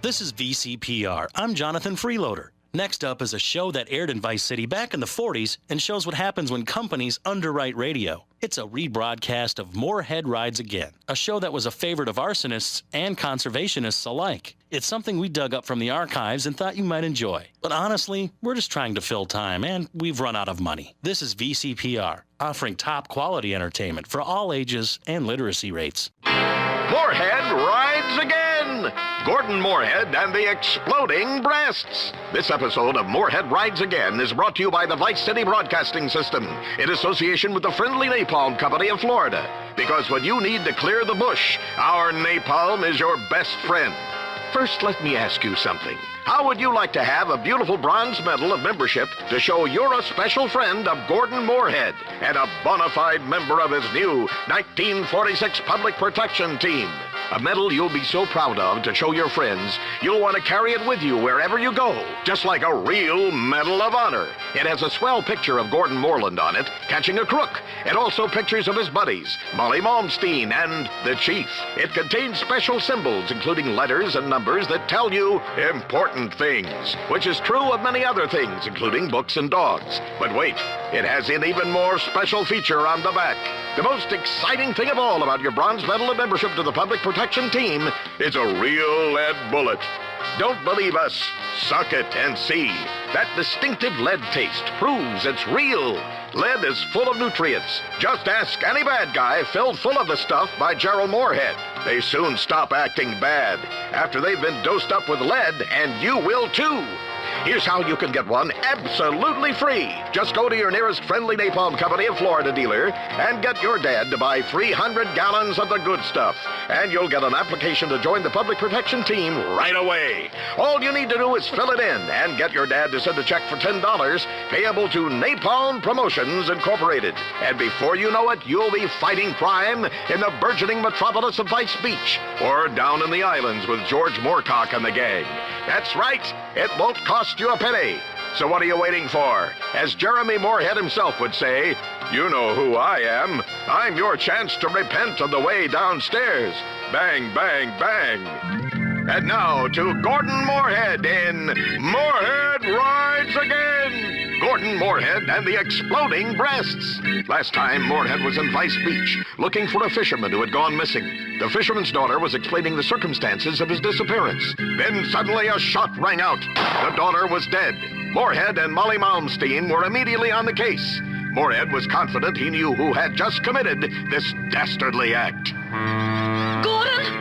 This is VCPR. I'm Jonathan Freeloader. Next up is a show that aired in Vice City back in the 40s and shows what happens when companies underwrite radio. It's a rebroadcast of Moorehead Rides Again, a show that was a favorite of arsonists and conservationists alike. It's something we dug up from the archives and thought you might enjoy. But honestly, we're just trying to fill time, and we've run out of money. This is VCPR, offering top quality entertainment for all ages and literacy rates. Moorehead rides again! Gordon Moorehead and the Exploding Breasts. This episode of Moorehead Rides Again is brought to you by the Vice City Broadcasting System in association with the Friendly Napalm Company of Florida. Because when you need to clear the bush, our napalm is your best friend. First, let me ask you something. How would you like to have a beautiful bronze medal of membership to show you're a special friend of Gordon Moorehead and a bona fide member of his new 1946 Public Protection Team? A medal you'll be so proud of to show your friends, you'll want to carry it with you wherever you go, just like a real Medal of Honor. It has a swell picture of Gordon Moreland on it, catching a crook, and also pictures of his buddies, Molly Malmsteen and the Chief. It contains special symbols, including letters and numbers that tell you important things, which is true of many other things, including books and dogs. But wait, it has an even more special feature on the back. The most exciting thing of all about your bronze medal of membership to the Public Protection Team is a real lead bullet. Don't believe us? Suck it and see. That distinctive lead taste proves it's real. Lead is full of nutrients. Just ask any bad guy filled full of the stuff by Gerald Moorehead. They soon stop acting bad after they've been dosed up with lead, and you will too. Here's how you can get one absolutely free. Just go to your nearest Friendly Napalm Company of Florida dealer and get your dad to buy 300 gallons of the good stuff. And you'll get an application to join the Public Protection Team right away. All you need to do is fill it in and get your dad to send a check for $10 payable to Napalm Promotions Incorporated. And before you know it, you'll be fighting crime in the burgeoning metropolis of Vice Beach or down in the islands with George Moorcock and the gang. That's right. It won't cost you a penny. So what are you waiting for? As Jeremy Moorehead himself would say, you know who I am. I'm your chance to repent on the way downstairs. Bang, bang, bang. And now to Gordon Moorehead in Moorehead Rides Again. Gordon Moorehead and the Exploding Breasts. Last time, Moorehead was in Vice Beach, looking for a fisherman who had gone missing. The fisherman's daughter was explaining the circumstances of his disappearance. Then suddenly a shot rang out. The daughter was dead. Moorehead and Molly Malmsteen were immediately on the case. Moorehead was confident he knew who had just committed this dastardly act. Gordon?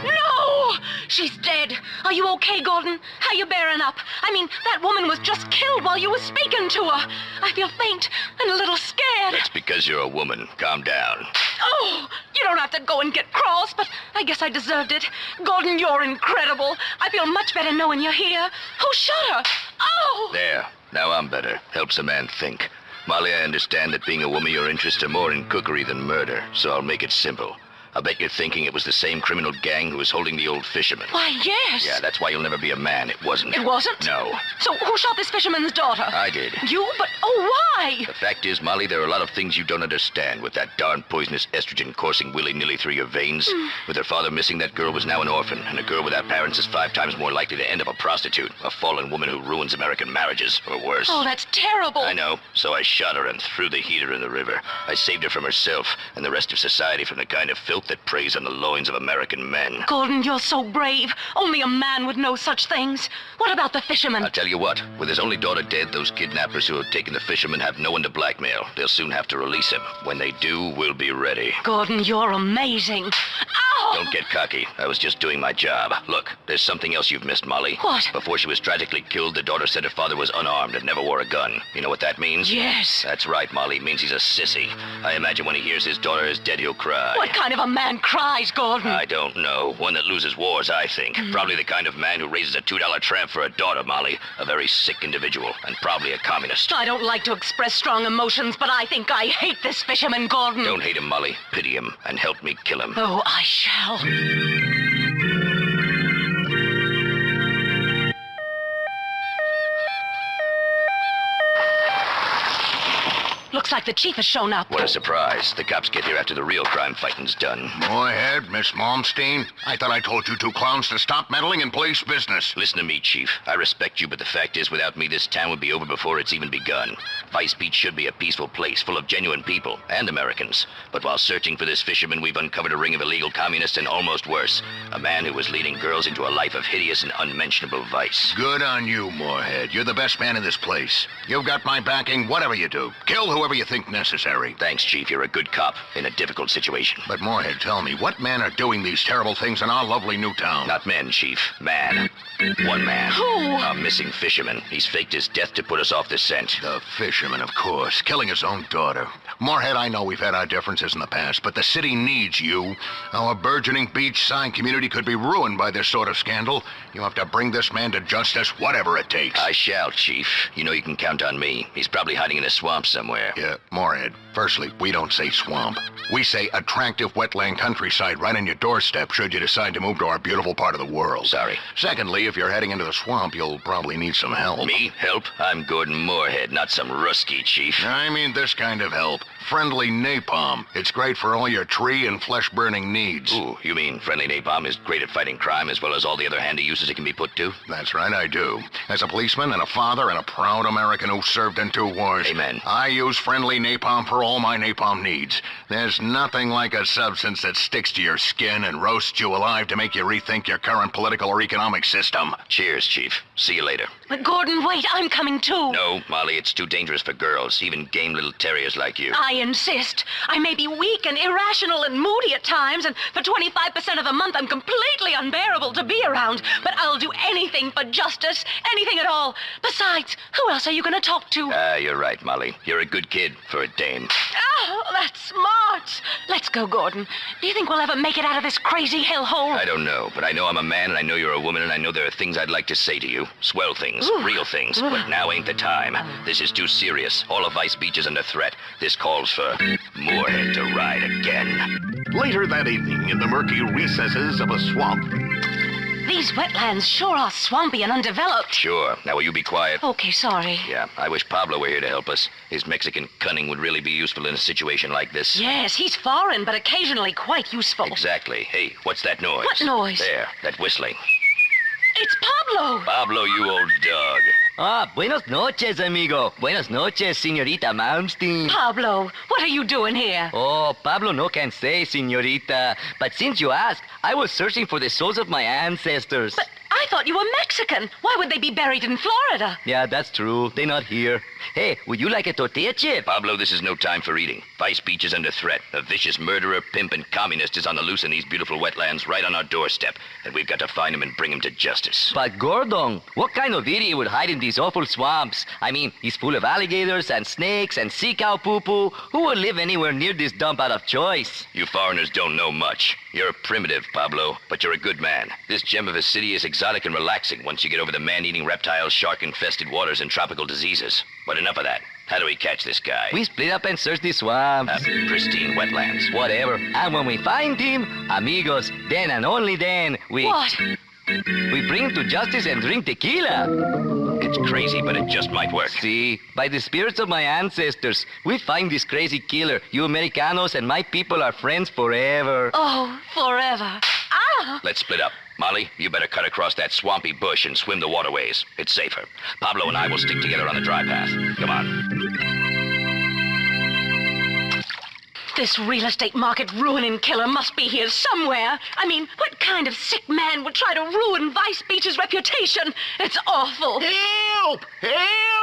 No! She's dead. Are you okay, Gordon? How you bearing up? I mean, that woman was just killed while you were speaking to her. I feel faint and a little scared. That's because you're a woman. Calm down. Oh, you don't have to go and get cross, but I guess I deserved it. Gordon, you're incredible. I feel much better knowing you're here. Who shot her? Oh! There. Now I'm better. Helps a man think. Molly, I understand that being a woman, your interests are more in cookery than murder, so I'll make it simple. I bet you're thinking it was the same criminal gang who was holding the old fisherman. Why, yes. Yeah, that's why you'll never be a man. It wasn't. It wasn't? No. So who shot this fisherman's daughter? I did. You? But, why? The fact is, Molly, there are a lot of things you don't understand with that darn poisonous estrogen coursing willy-nilly through your veins. With her father missing, that girl was now an orphan, and a girl without parents is 5 times more likely to end up a prostitute, a fallen woman who ruins American marriages, or worse. Oh, that's terrible. I know. So I shot her and threw the heater in the river. I saved her from herself and the rest of society from the kind of filth that preys on the loins of American men. Gordon, you're so brave. Only a man would know such things. What about the fisherman? I'll tell you what. With his only daughter dead, those kidnappers who have taken the fisherman have no one to blackmail. They'll soon have to release him. When they do, we'll be ready. Gordon, you're amazing. Ow! Don't get cocky. I was just doing my job. Look, there's something else you've missed, Molly. What? Before she was tragically killed, the daughter said her father was unarmed and never wore a gun. You know what that means? Yes. That's right, Molly. It means he's a sissy. I imagine when he hears his daughter is dead, he'll cry. What kind of a man cries, Gordon? I don't know. One that loses wars, I think. Probably the kind of man who raises a $2 tramp for a daughter, Molly. A very sick individual, and probably a communist. I don't like to express strong emotions, but I think I hate this fisherman, Gordon. Don't hate him, Molly. Pity him, and help me kill him. Oh, I shall. Looks like the chief has shown up. What a surprise. The cops get here after the real crime fighting's done. Moorehead, Miss Malmsteen, I thought I told you two clowns to stop meddling in police business. Listen to me, Chief. I respect you, but the fact is, without me, this town would be over before it's even begun. Vice Beach should be a peaceful place, full of genuine people, and Americans. But while searching for this fisherman, we've uncovered a ring of illegal communists and almost worse, a man who was leading girls into a life of hideous and unmentionable vice. Good on you, Moorehead. You're the best man in this place. You've got my backing, whatever you do. Kill whoever you think necessary. Thanks, Chief. You're a good cop in a difficult situation. But Moorehead, tell me, what men are doing these terrible things in our lovely new town? Not men, Chief. Man. One man. Who? A missing fisherman. He's faked his death to put us off the scent. The fisherman, of course. Killing his own daughter. Moorehead, I know we've had our differences in the past, but the city needs you. Our burgeoning beachside community could be ruined by this sort of scandal. You have to bring this man to justice, whatever it takes. I shall, Chief. You know you can count on me. He's probably hiding in a swamp somewhere. Yeah, Moorehead. Firstly, we don't say swamp. We say attractive wetland countryside right on your doorstep should you decide to move to our beautiful part of the world. Sorry. Secondly, if you're heading into the swamp, you'll probably need some help. Me? Help? I'm Gordon Moorehead, not some rusky chief. I mean this kind of help. Friendly napalm. It's great for all your tree and flesh-burning needs. Ooh, you mean friendly napalm is great at fighting crime as well as all the other handy uses it can be put to? That's right, I do. As a policeman and a father and a proud American who served in 2 wars. Amen. I use friendly napalm for all my napalm needs. There's nothing like a substance that sticks to your skin and roasts you alive to make you rethink your current political or economic system. Cheers, Chief. See you later. But Gordon, wait, I'm coming too. No, Molly, it's too dangerous for girls, even game little terriers like you. I insist. I may be weak and irrational and moody at times, and for 25% of the month I'm completely unbearable to be around, but I'll do anything for justice, anything at all. Besides, who else are you going to talk to? You're right, Molly. You're a good kid for a dame. Oh, that's smart. Let's go, Gordon. Do you think we'll ever make it out of this crazy hellhole? I don't know, but I know I'm a man, and I know you're a woman, and I know there are things I'd like to say to you. Swell things, real things, but now ain't the time. This is too serious. All of Vice Beach is under threat. This calls for Moorehead to ride again. Later that evening, in the murky recesses of a swamp. These wetlands sure are swampy and undeveloped. Sure. Now will you be quiet? Okay, sorry. Yeah, I wish Pablo were here to help us. His Mexican cunning would really be useful in a situation like this. Yes, he's foreign, but occasionally quite useful. Exactly. Hey, what's that noise? What noise? There, that whistling. It's Pablo! Pablo, you old dog. Ah, buenos noches, amigo. Buenas noches, señorita Malmsteen. Pablo, what are you doing here? Oh, Pablo no can say, señorita. But since you ask, I was searching for the souls of my ancestors. But I thought you were Mexican. Why would they be buried in Florida? Yeah, that's true. They're not here. Hey, would you like a tortilla chip? Pablo, this is no time for eating. Vice Beach is under threat. A vicious murderer, pimp, and communist is on the loose in these beautiful wetlands right on our doorstep. And we've got to find him and bring him to justice. But Gordon, what kind of idiot would hide in these awful swamps? I mean, he's full of alligators and snakes and sea cow poo-poo. Who would live anywhere near this dump out of choice? You foreigners don't know much. You're a primitive, Pablo, but you're a good man. This gem of a city is exotic and relaxing once you get over the man-eating reptiles, shark-infested waters, and tropical diseases. But enough of that. How do we catch this guy? We split up and search the swamps. Pristine wetlands. Whatever. And when we find him, amigos, then and only then, we... What? We bring him to justice and drink tequila. It's crazy, but it just might work. See, by the spirits of my ancestors, we find this crazy killer. You Americanos and my people are friends forever. Oh, forever. Ah! Let's split up. Molly, you better cut across that swampy bush and swim the waterways. It's safer. Pablo and I will stick together on the dry path. Come on. This real estate market ruining killer must be here somewhere. I mean, what kind of sick man would try to ruin Vice Beach's reputation? It's awful. Help! Help!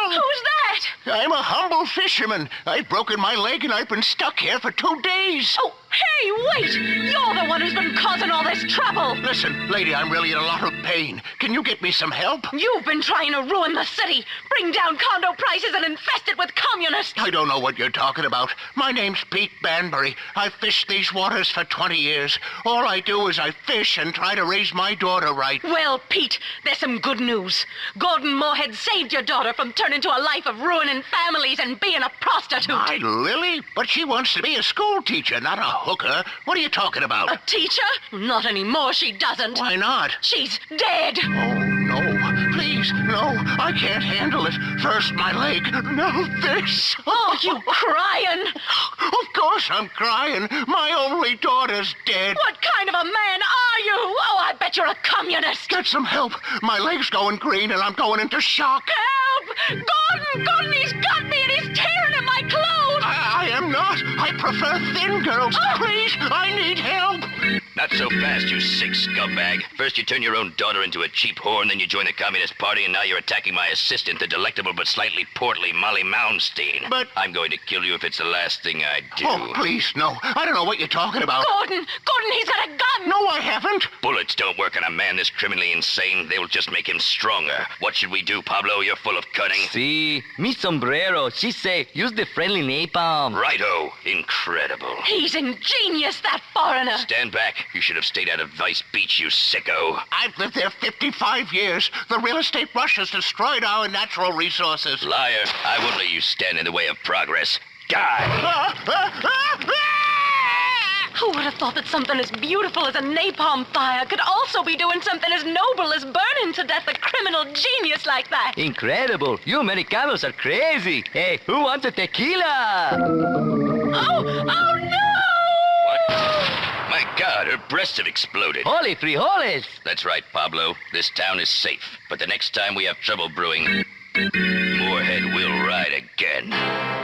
Who's that? I'm a humble fisherman. I've broken my leg and I've been stuck here for 2 days. Oh, hey, wait! You're the one who's been causing all this trouble. Listen, lady, I'm really in a lot of pain. Can you get me some help? You've been trying to ruin the city, bring down condo prices and infest it with communists. I don't know what you're talking about. My name's Pete Banbury. I've fished these waters for 20 years. All I do is I fish and try to raise my daughter right. Well, Pete, there's some good news. Gordon Moorehead saved your daughter from turning to a life of ruining families and being a prostitute. My Lily? But she wants to be a school teacher, not a hooker. What are you talking about? A teacher? Not anymore, she doesn't. Why not? She's dead. Oh, no. Please, no. I can't handle it. First my leg, now this. Oh, you crying? Of course I'm crying. My only daughter's dead. What kind of a man are you? Oh, I bet you're a communist. Get some help. My leg's going green and I'm going into shock. Help! Gordon, he's got me and he's tearing at my clothes. I am not. I prefer thin girls. Please, I need help. Not so fast, you sick scumbag. First you turn your own daughter into a cheap whore, and then you join the Communist Party, and now you're attacking my assistant, the delectable but slightly portly Molly Malmsteen. But... I'm going to kill you if it's the last thing I do. Oh, please, no. I don't know what you're talking about. Gordon, he's got a gun. No, I haven't. Bullets don't work on a man this criminally insane. They will just make him stronger. What should we do, Pablo? You're full of cunning. See, mi sombrero. She say, use the friendly napalm. Righto. Incredible. He's ingenious, that foreigner. Stand back. You should have stayed out of Vice Beach, you sicko. I've lived there 55 years. The real estate rush has destroyed our natural resources. Liar. I won't let you stand in the way of progress. guy. Who would have thought that something as beautiful as a napalm fire could also be doing something as noble as burning to death a criminal genius like that? Incredible. You Americanos are crazy. Hey, who wants a tequila? Oh no! My God, her breasts have exploded. Holy frijoles! That's right, Pablo. This town is safe. But the next time we have trouble brewing, Moorehead will ride again.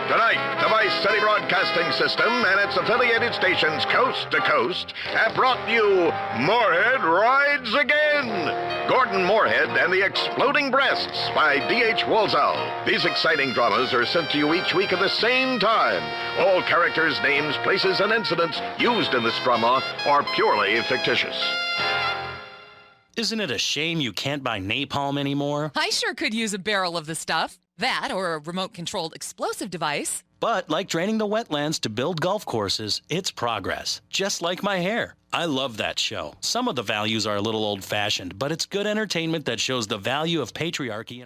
Tonight, the Vice City Broadcasting System and its affiliated stations coast to coast have brought you Moorehead Rides Again. Gordon Moorehead and the Exploding Breasts by D.H. Walsall. These exciting dramas are sent to you each week at the same time. All characters, names, places, and incidents used in this drama are purely fictitious. Isn't it a shame you can't buy napalm anymore? I sure could use a barrel of the stuff. That or a remote-controlled explosive device. But like draining the wetlands to build golf courses, it's progress. Just like my hair. I love that show. Some of the values are a little old-fashioned, but it's good entertainment that shows the value of patriarchy.